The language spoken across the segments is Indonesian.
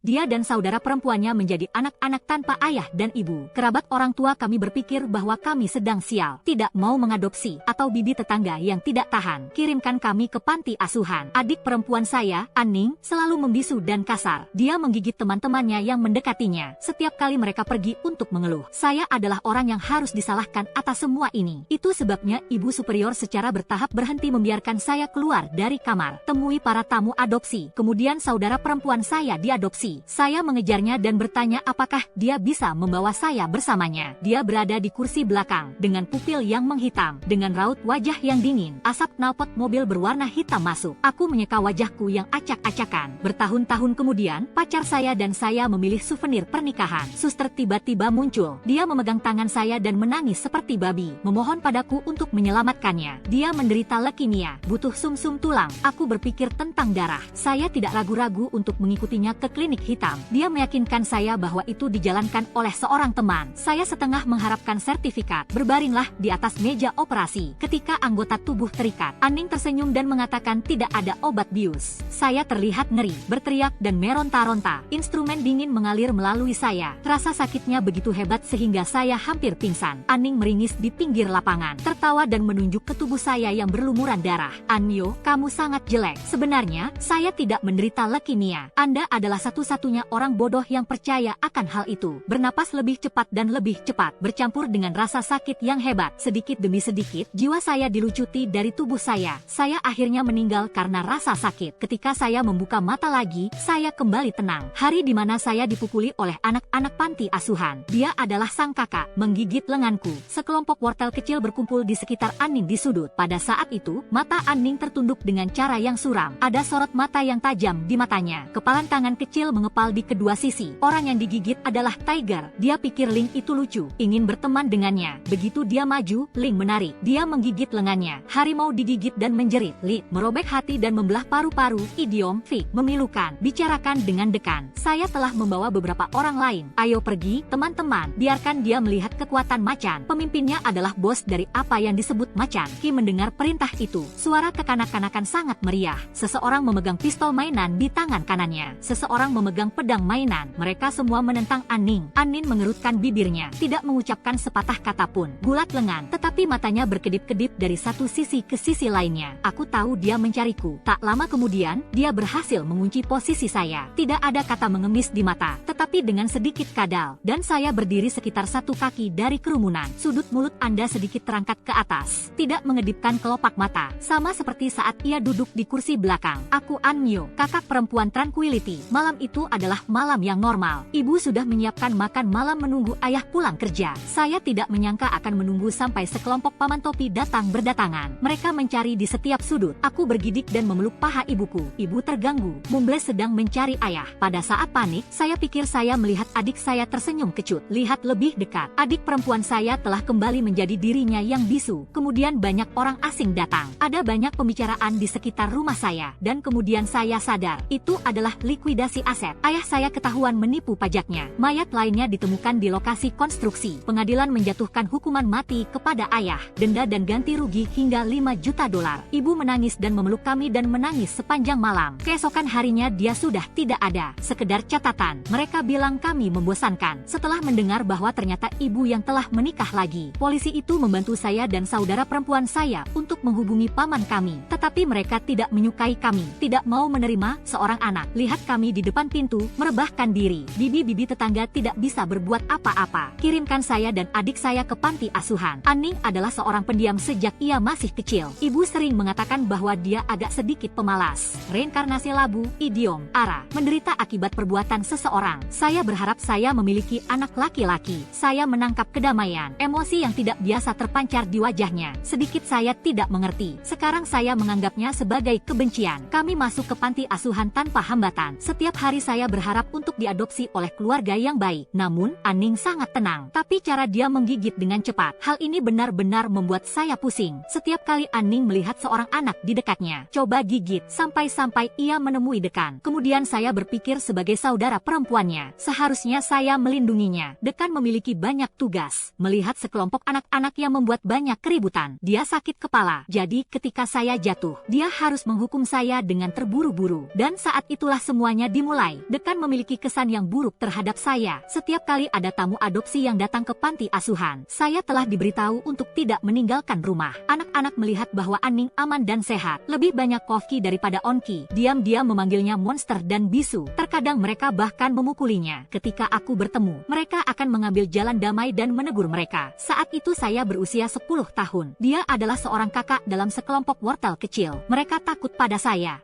Dia dan saudara perempuannya menjadi anak-anak tanpa ayah dan ibu. Kerabat orang tua kami berpikir bahwa kami sedang sial, tidak mau mengadopsi, atau bibi tetangga yang tidak tahan kirimkan kami ke panti asuhan. Adik perempuan saya, Aning, selalu membisu dan kasar. Dia menggigit teman-temannya yang mendekatinya setiap kali mereka pergi untuk mengeluh. Saya adalah orang yang harus disalahkan atas semua ini. Itu sebabnya ibu superior secara bertahap berhenti membiarkan saya keluar dari kamar. Temui para tamu adopsi. Kemudian saudara perempuan saya diadopsi. Saya mengejarnya dan bertanya apakah dia bisa membawa saya bersamanya. Dia berada di kursi belakang, dengan pupil yang menghitam, dengan raut wajah yang dingin. Asap knalpot mobil berwarna hitam masuk. Aku menyeka wajahku yang acak-acakan. Bertahun-tahun kemudian, pacar saya dan saya memilih souvenir pernikahan. Suster tiba-tiba muncul. Dia memegang tangan saya dan menangis seperti babi, memohon padaku untuk menyelamatkannya. Dia menderita leukemia, butuh sumsum tulang. Aku berpikir tentang darah. Saya tidak ragu-ragu untuk mengikutinya ke klinik hitam. Dia meyakinkan saya bahwa itu dijalankan oleh seorang teman. Saya setengah mengharapkan sertifikat. Berbaringlah di atas meja operasi. Ketika anggota tubuh terikat, Aning tersenyum dan mengatakan tidak ada obat bius. Saya terlihat ngeri, berteriak dan meronta-ronta. Instrumen dingin mengalir melalui saya. Rasa sakitnya begitu hebat sehingga saya hampir pingsan. Aning meringis di pinggir lapangan, tertawa dan menunjuk ke tubuh saya yang berlumuran darah. Anyo, kamu sangat jelek. Sebenarnya, saya tidak menderita leukemia. Anda adalah satu-satunya orang bodoh yang percaya akan hal itu. Bernapas lebih cepat dan lebih cepat, bercampur dengan rasa sakit yang hebat. Sedikit demi sedikit, jiwa saya dilucuti dari tubuh saya. Saya akhirnya meninggal karena rasa sakit. Ketika saya membuka mata lagi, saya kembali tenang. Hari di mana saya dipukuli oleh anak-anak panti asuhan. Dia adalah sang kakak, menggigit lenganku. Sekelompok wortel kecil berkumpul di sekitar Aning di sudut. Pada saat itu, mata Aning tertunduk dengan cara yang suram. Ada sorot mata yang tajam di matanya. Kepalan tangan kecil mengepal di kedua sisi. Orang yang digigit adalah Tiger. Dia pikir Ling itu lucu, ingin berteman dengannya. Begitu dia maju, Ling menarik. Dia menggigit lengannya. Harimau digigit dan menjerit. Ling merobek hati dan membelah paru-paru. Idiom, Fik, memilukan. Bicarakan dengan dekan. Saya telah membawa beberapa orang lain. Ayo pergi, teman-teman. Biarkan dia melihat kekuatan macan. Pemimpinnya adalah bos dari apa yang disebut macan. Ki mendengar perintah itu. Suara kekanak-kanakan sangat meriah. Seseorang memegang pistol mainan di tangan kanannya. Seseorang memegang pedang mainan. Mereka semua menentang Aning. Aning mengerutkan bibirnya, tidak mengucapkan sepatah kata pun. Gulat lengan, tetapi matanya berkedip-kedip dari satu sisi ke sisi lainnya. Aku tahu dia mencariku. Tak lama kemudian, dia berhasil mengunci posisi saya. Tidak ada kata mengemis di mata, tetapi dengan sedikit kadal. Dan saya berdiri sekitar 1 kaki dari kerumunan. Sudut mulut Anda sedikit terangkat ke atas. Tidak mengedipkan kelopak mata. Sama seperti saat ia duduk di kursi belakang. Aku Anyo, kakak perempuan Tranquility. Malam itu adalah malam yang normal. Ibu sudah menyiapkan makan malam menunggu ayah pulang kerja. Saya tidak menyangka akan menunggu sampai sekelompok paman topi datang berdatangan. Mereka mencari di setiap sudut. Aku bergidik dan memeluk paha ibuku. Ibu terganggu. Mumbles sedang mencari ayah. Pada saat panik, saya pikir saya melihat adik saya tersenyum kecut. Lihat lebih dekat. Adik perempuan saya telah kembali menjadi dirinya yang bisu. Kemudian banyak orang asing datang. Ada banyak pembicaraan di sekitar rumah saya. Dan kemudian saya sadar, itu adalah likuidasi aset. Ayah saya ketahuan menipu pajaknya. Mayat lainnya ditemukan di lokasi konstruksi. Pengadilan menjatuhkan hukuman mati kepada ayah. Denda dan ganti rugi hingga 5 juta dolar. Ibu menangis dan memeluk kami dan menangis sepanjang malam. Keesokan harinya dia sudah tidak ada. Sekedar catatan, mereka bilang kami membosankan. Setelah mendengar bahwa ternyata ibu yang telah menikah lagi. Polisi itu membantu saya dan saudara perempuan saya untuk menghubungi paman kami. Tetapi mereka tidak menyukai kami. Tidak mau menerima seorang anak. Lihat kami di depan pintu, merebahkan diri. Bibi-bibi tetangga tidak bisa berbuat apa-apa. Kirimkan saya dan adik saya ke panti asuhan. Aning adalah seorang pendiam sejak ia masih kecil. Ibu sering mengatakan bahwa dia agak sedikit pemalas. Reinkarnasi labu, idiom, ara, menderita akibat perbuatan seseorang. Saya berharap saya memiliki anak laki-laki. Saya menangkap kedamaian. Emosi yang tidak biasa terpancar di wajahnya. Sedikit saya tidak mengerti. Sekarang saya menganggapnya sebagai kebencian. Kami masuk ke panti asuhan tanpa hambatan. Setiap hari saya berharap untuk diadopsi oleh keluarga yang baik. Namun, Aning sangat tenang. Tapi cara dia menggigit dengan cepat. Hal ini benar-benar membuat saya pusing. Setiap kali Aning melihat seorang anak di dekatnya, coba gigit sampai-sampai ia menemui dekan. Kemudian saya berpikir sebagai saudara perempuannya, seharusnya saya melindunginya. Dekan memiliki banyak tugas. Melihat sekelompok anak-anak yang membuat banyak keributan, dia sakit kepala. Jadi ketika saya jatuh, dia harus menghukum saya dengan terburu-buru. Dan saat itulah semuanya dimulai. lantai. Dekan memiliki kesan yang buruk terhadap saya. Setiap kali ada tamu adopsi yang datang ke panti asuhan, saya telah diberitahu untuk tidak meninggalkan rumah. Anak-anak melihat bahwa Aning aman dan sehat. Lebih banyak Kofki daripada Onki. Diam-diam memanggilnya monster dan bisu. Terkadang mereka bahkan memukulinya. Ketika aku bertemu, mereka akan mengambil jalan damai dan menegur mereka. Saat itu saya berusia 10 tahun. Dia adalah seorang kakak dalam sekelompok wortel kecil. Mereka takut pada saya.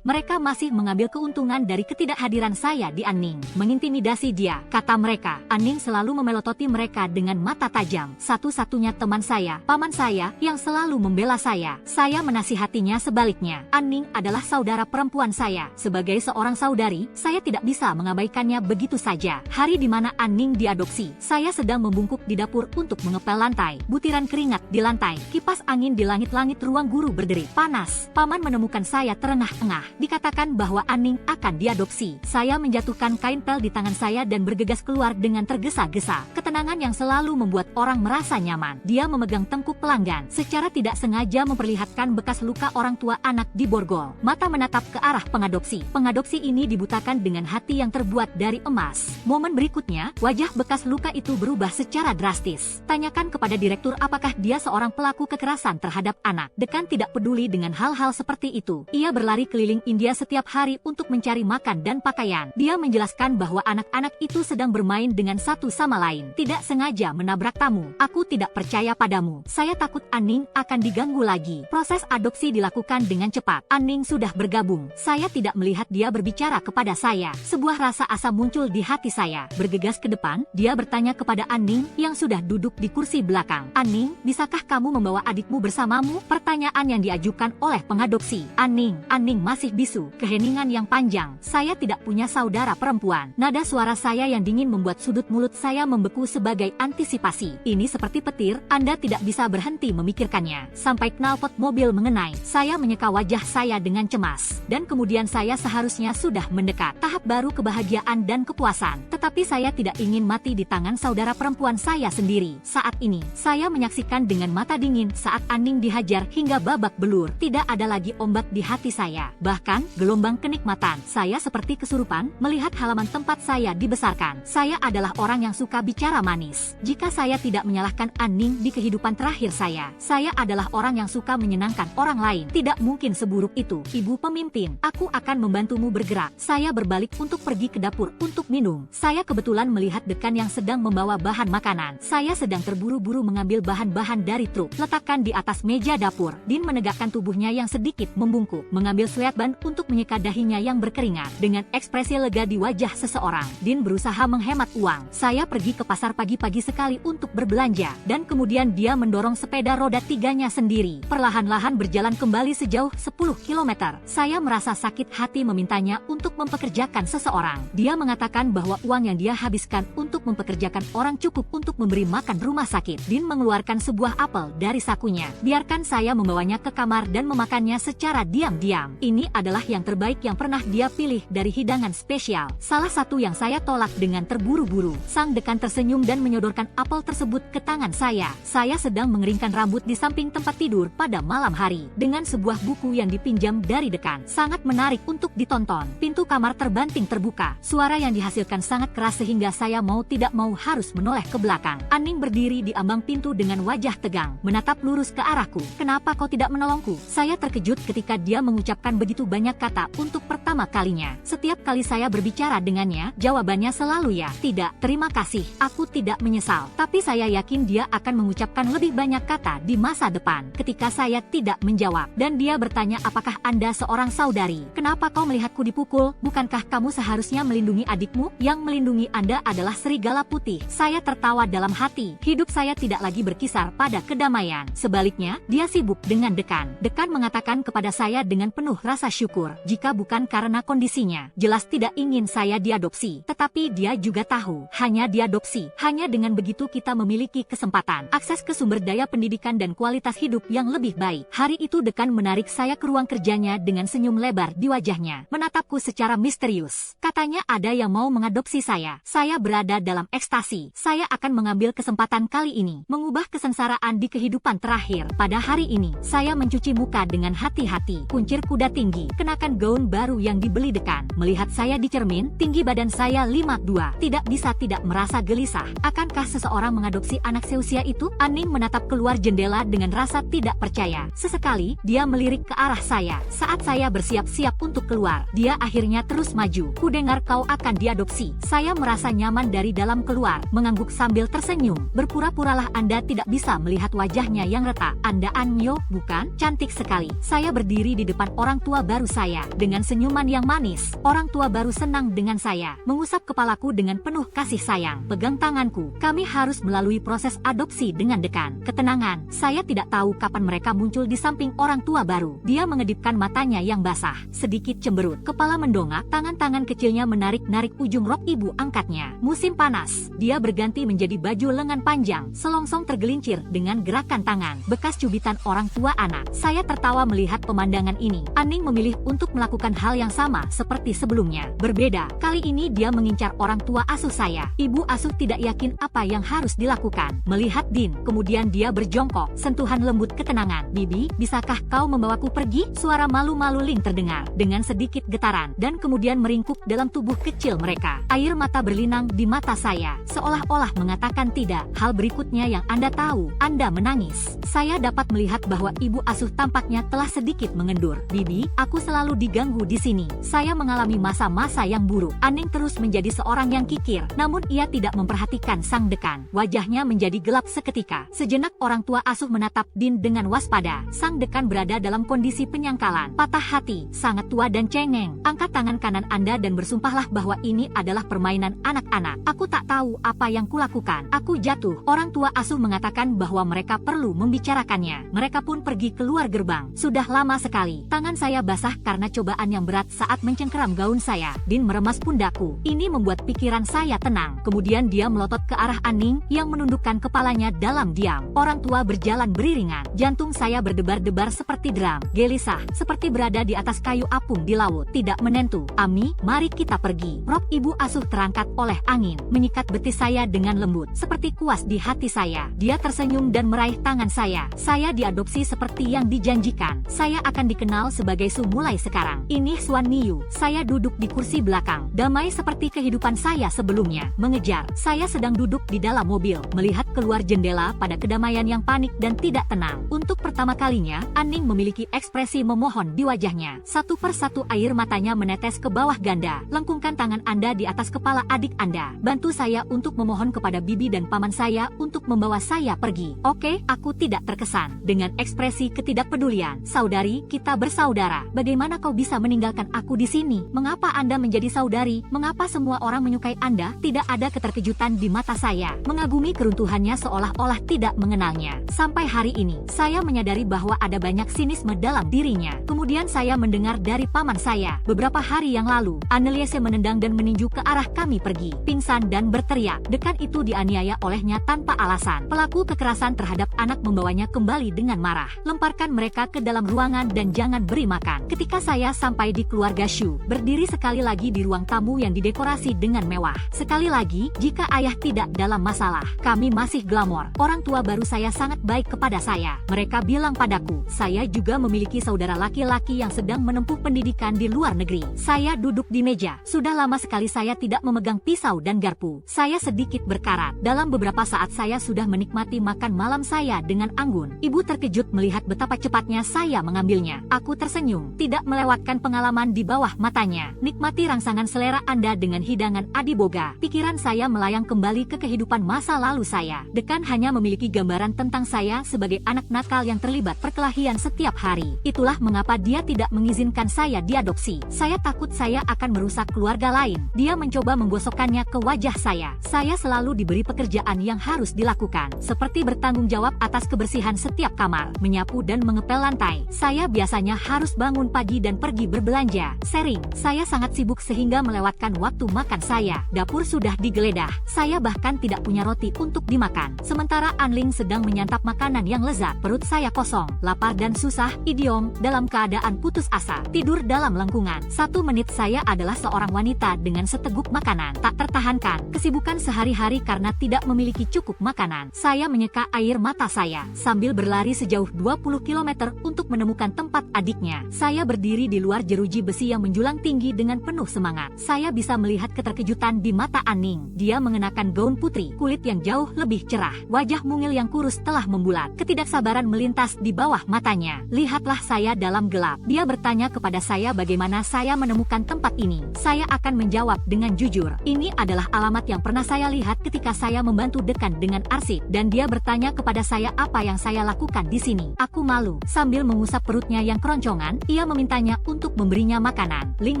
Mereka masih mengambil keuntungan dari ketidakhadiran saya di Aning. Mengintimidasi dia, kata mereka. Aning selalu memelototi mereka dengan mata tajam. Satu-satunya teman saya, paman saya, yang selalu membela saya. Saya menasihatinya sebaliknya. Aning adalah saudara perempuan saya. Sebagai seorang saudari, saya tidak bisa mengabaikannya begitu saja. Hari di mana Aning diadopsi, saya sedang membungkuk di dapur untuk mengepel lantai. Butiran keringat di lantai, kipas angin di langit-langit ruang guru berderik panas. Paman menemukan saya terengah-engah. Dikatakan bahwa Aning akan diadopsi. Saya menjatuhkan kain pel di tangan saya dan bergegas keluar dengan tergesa-gesa. Ketenangan yang selalu membuat orang merasa nyaman. Dia memegang tengkuk pelanggan, secara tidak sengaja memperlihatkan bekas luka orang tua anak di borgol. Mata menatap ke arah pengadopsi. Pengadopsi ini dibutakan dengan hati yang terbuat dari emas. Momen berikutnya, wajah bekas luka itu berubah secara drastis. Tanyakan kepada direktur apakah dia seorang pelaku kekerasan terhadap anak. Dekan tidak peduli dengan hal-hal seperti itu. Ia berlari keliling India setiap hari untuk mencari makan dan pakaian. Dia menjelaskan bahwa anak-anak itu sedang bermain dengan satu sama lain, tidak sengaja menabrak tamu. Aku tidak percaya padamu. Saya takut Aning akan diganggu lagi. Proses adopsi dilakukan dengan cepat. Aning sudah bergabung. Saya tidak melihat dia berbicara kepada saya. Sebuah rasa asa muncul di hati saya. Bergegas ke depan, dia bertanya kepada Aning yang sudah duduk di kursi belakang. Aning, bisakah kamu membawa adikmu bersamamu? Pertanyaan yang diajukan oleh pengadopsi. Aning masih bisu, keheningan yang panjang. Saya tidak punya saudara perempuan. Nada suara saya yang dingin membuat sudut mulut saya membeku sebagai antisipasi. Ini seperti petir, Anda tidak bisa berhenti memikirkannya. Sampai knalpot mobil mengenai, saya menyeka wajah saya dengan cemas. Dan kemudian saya seharusnya sudah mendekat. Tahap baru kebahagiaan dan kepuasan. Tetapi saya tidak ingin mati di tangan saudara perempuan saya sendiri. Saat ini, saya menyaksikan dengan mata dingin saat Aning dihajar hingga babak belur. Tidak ada lagi ombak di hati saya. Bahkan, gelombang kenikmatan. Saya seperti kesurupan melihat halaman tempat saya dibesarkan. Saya adalah orang yang suka bicara manis. Jika saya tidak menyalahkan Aning di kehidupan terakhir saya adalah orang yang suka menyenangkan orang lain. Tidak mungkin seburuk itu. Ibu pemimpin, aku akan membantumu bergerak. Saya berbalik untuk pergi ke dapur untuk minum. Saya kebetulan melihat Dekan yang sedang membawa bahan makanan. Saya sedang terburu-buru mengambil bahan-bahan dari truk. Letakkan di atas meja dapur. Din menegakkan tubuhnya yang sedikit membungkuk. Mengambil sweatband untuk menyeka dahinya yang berkeringat. Dengan ekspresi lega di wajah seseorang, Din berusaha menghemat uang. Saya pergi ke pasar pagi-pagi sekali untuk berbelanja. Dan kemudian dia mendorong sepeda roda tiganya sendiri. Perlahan-lahan berjalan kembali sejauh 10 km. Saya merasa sakit hati memintanya untuk mempekerjakan seseorang. Dia mengatakan bahwa uang yang dia habiskan untuk mempekerjakan orang cukup untuk memberi makan rumah sakit. Din mengeluarkan sebuah apel dari sakunya. Biarkan saya membawanya ke kamar dan memakannya secara diam-diam. Ini adalah yang terbaik yang pernah dia pilih dari hidangan spesial. Salah satu yang saya tolak dengan terburu-buru. Sang Dekan tersenyum dan menyodorkan apel tersebut ke tangan saya. Saya sedang mengeringkan rambut di samping tempat tidur pada malam hari. Dengan sebuah buku yang dipinjam dari Dekan. Sangat menarik untuk ditonton. Pintu kamar terbanting terbuka. Suara yang dihasilkan sangat keras sehingga saya mau tidak mau harus menoleh ke belakang. Aning berdiri di ambang pintu dengan wajah tegang, menatap lurus ke arahku. Kenapa kau tidak menolongku? Saya terkejut ketika dia mengucapkan begitu banyak kata untuk pertama kalinya. Setiap kali saya berbicara dengannya, jawabannya selalu ya. Tidak, terima kasih. Aku tidak menyesal. Tapi saya yakin dia akan mengucapkan lebih banyak kata di masa depan. Ketika saya tidak menjawab, dan dia bertanya apakah Anda seorang saudari? Kenapa kau melihatku dipukul? Bukankah kamu seharusnya melindungi adikmu? Yang melindungi Anda adalah serigala putih. Saya tertawa dalam hati. Hidup saya tidak lagi berkisar pada kedamaian. Sebaliknya, dia sibuk dengan Dekan. Dekan mengatakan kepada saya dengan penuh rasa syukur, jika bukan karena kondisinya, jelas tidak ingin saya diadopsi. Tetapi dia juga tahu, hanya diadopsi Hanya dengan begitu kita memiliki kesempatan, akses ke sumber daya pendidikan dan kualitas hidup yang lebih baik. Hari itu Dekan menarik saya ke ruang kerjanya dengan senyum lebar di wajahnya, menatapku secara misterius. Katanya ada yang mau mengadopsi saya. Saya berada dalam ekstasi. Saya akan mengambil kesempatan kali ini, mengubah kesengsaraan di kehidupan terakhir. Pada hari ini, saya mencuci muka dengan hati-hati, kuncir kuda tinggi, kenakan gaun baru yang dibeli Dekan. Melihat saya di cermin, tinggi badan saya 52. Tidak bisa tidak merasa gelisah. Akankah seseorang mengadopsi anak seusia itu? Aning menatap keluar jendela dengan rasa tidak percaya. Sesekali, dia melirik ke arah saya. Saat saya bersiap-siap untuk keluar, dia akhirnya terus maju. Kudengar kau akan diadopsi. Saya merasa nyaman dari dalam keluar, mengangguk sambil tersenyum. Berpura-puralah Anda tidak bisa melihat wajahnya yang retak. Anda Anyo, bukan? Cantik sekali. Saya berdiri di depan orang tua baru saya, dengan senyuman yang manis. Orang tua baru senang dengan saya, mengusap kepalaku dengan penuh kasih sayang. Pegang tanganku. Kami harus melalui proses adopsi dengan Dekan. Ketenangan. Saya tidak tahu kapan mereka muncul di samping orang tua baru. Dia mengedipkan matanya yang basah, sedikit cemberut. Kepala mendongak, tangan-tangan kecilnya menarik-narik ujung rok ibu angkatnya. Musim panas. Dia berganti menjadi baju lengan panjang, selongsong tergelincir dengan gerakan tangan. Bekas cubitan orang tua anak. Saya tertawa melihat pemandangan ini. Aning memilih untuk melakukan hal yang sama seperti sebelumnya. Berbeda, kali ini dia mengincar orang tua asuh saya. Ibu asuh tidak yakin apa yang harus dilakukan. Melihat Din, kemudian dia berjongkok, sentuhan lembut ketenangan. Bibi, bisakah kau membawaku pergi? Suara malu-malu Ling terdengar, dengan sedikit getaran, dan kemudian meringkuk dalam tubuh kecil mereka. Air mata berlinang di mata saya, seolah-olah mengatakan tidak. Hal berikutnya yang Anda tahu, Anda menangis. Saya dapat melihat bahwa ibu asuh tampaknya telah sedikit mengendur. Bibi, aku selalu diganggu di sini. Saya mengalami masa-masa yang buruk. Aning terus menjadi seorang yang kikir, namun ia tidak memperhatikan sang Dekan. Wajahnya menjadi gelap seketika. Sejenak orang tua asuh menatap Din dengan waspada. Sang Dekan berada dalam kondisi penyangkalan, patah hati, sangat tua dan cengeng. Angkat tangan kanan Anda dan bersumpahlah bahwa ini adalah permainan anak-anak. Aku tak tahu apa yang kulakukan. Aku jatuh. Orang tua asuh mengatakan bahwa mereka perlu membicarakannya. Mereka pun pergi keluar gerbang. Sudah lama sekali. Tangan saya basah karena cobaan yang berat saat mencengkeram gaun saya. Din meremas pundakku. Ini membuat pikiran saya tenang. Kemudian dia melotot ke arah Aning yang menundukkan kepalanya dalam diam. Orang tua berjalan beriringan. Jantung saya berdebar-debar seperti drum. Gelisah, seperti berada di atas kayu apung di laut. Tidak menentu. Ami, mari kita pergi. Rok ibu asuh terangkat oleh angin, menyikat betis saya dengan lembut, seperti kuas di hati saya. Dia tersenyum dan meraih tangan saya. Saya diadopsi seperti yang dijanjikan. Saya akan dikenal sebagai Su mulai sekarang. Ini Suan Niu. Saya duduk di kursi belakang, damai seperti kehidupan saya sebelumnya. Mengejar. Saya sedang duduk di dalam mobil, melihat keluar jendela pada kedamaian yang panik dan tidak tenang. Untuk pertama kalinya, Aning memiliki ekspresi memohon di wajahnya. Satu persatu air matanya menetes ke bawah ganda. Lengkungkan tangan Anda di atas kepala adik Anda. Bantu saya untuk memohon kepada bibi dan paman saya untuk membawa saya pergi. Oke, aku tidak terkesan. Dengan ekspresi ketidakpedulian. Saudari, kita bersaudara. Bagaimana kau bisa meninggalkan aku di sini? Mengapa Anda menjadi saudari? Mengapa semua orang menyukai Anda? Tidak ada keterkejutan di mata saya. Mengagumi keruntuhannya seolah-olah tidak mengenalnya. Sampai hari ini, saya menyadari bahwa ada banyak sinisme dalam dirinya. Kemudian saya mendengar dari paman saya. Beberapa hari yang lalu, Anneliese menendang dan meninju ke arah kami pergi. Pingsan dan berteriak. Dekan itu dianiaya olehnya tanpa alasan. Pelaku kekerasan terhadap anak membawanya kembali dengan marah. Lemparkan mereka ke dalam ruangan dan jangan beri makan. Ketika saya sampai di keluarga Shu, berdiri sekali lagi di ruang tamu yang didekorasi dengan mewah. Sekali lagi, jika ayah tidak dalam masalah, kami masih glamor. Orang tua baru saya sangat baik kepada saya. Mereka bilang padaku, saya juga memiliki saudara laki-laki yang sedang menempuh pendidikan di luar negeri. Saya duduk di meja. Sudah lama sekali saya tidak memegang pisau dan garpu. Saya sedikit berkarat. Dalam beberapa saat saya sudah menikmati makan malam saya dengan anggun. Ibu terkejut melihat betapa cepatnya saya mengambilnya. Aku tersenyum, tidak melewatkan pengalaman di bawah matanya. Nikmati rangsangan selera Anda dengan hidangan adiboga. Pikiran saya melayang kembali ke kehidupan masa lalu saya. Dekan hanya memiliki gambaran tentang saya sebagai anak nakal yang terlibat perkelahian setiap hari. Itulah mengapa dia tidak mengizinkan saya diadopsi. Saya takut saya akan merusak keluarga lain. Dia mencoba menggosokkannya ke wajah saya. Saya selalu diberi pekerjaan yang harus dilakukan, seperti bertanggung jawab atas kebersihan setiap kamar, menyapu dan mengepel lantai. Saya biasanya harus bangun pagi dan pergi berbelanja. Sering, saya sangat sibuk sehingga melewatkan waktu makan saya. Dapur sudah digeledah. Saya Saya bahkan tidak punya roti untuk dimakan. Sementara Anling sedang menyantap makanan yang lezat. Perut saya kosong, lapar dan susah. Idiom, dalam keadaan putus asa. Tidur dalam lengkungan. 1 menit saya adalah seorang wanita dengan seteguk makanan. Tak tertahankan. Kesibukan sehari-hari karena tidak memiliki cukup makanan. Saya menyeka air mata saya sambil berlari sejauh 20 km untuk menemukan tempat adiknya. Saya berdiri di luar jeruji besi yang menjulang tinggi dengan penuh semangat. Saya bisa melihat keterkejutan di mata Aning. Dia mengenakan gaun putri, kulit yang jauh lebih cerah. Wajah mungil yang kurus telah membulat. Ketidaksabaran melintas di bawah matanya. Lihatlah saya dalam gelap. Dia bertanya kepada saya bagaimana saya menemukan tempat ini. Saya akan menjawab dengan jujur. Ini adalah alamat yang pernah saya lihat ketika saya membantu Dekan dengan arsip. Dan dia bertanya kepada saya apa yang saya lakukan di sini. Aku malu. Sambil mengusap perutnya yang keroncongan, ia memintanya untuk memberinya makanan. Ling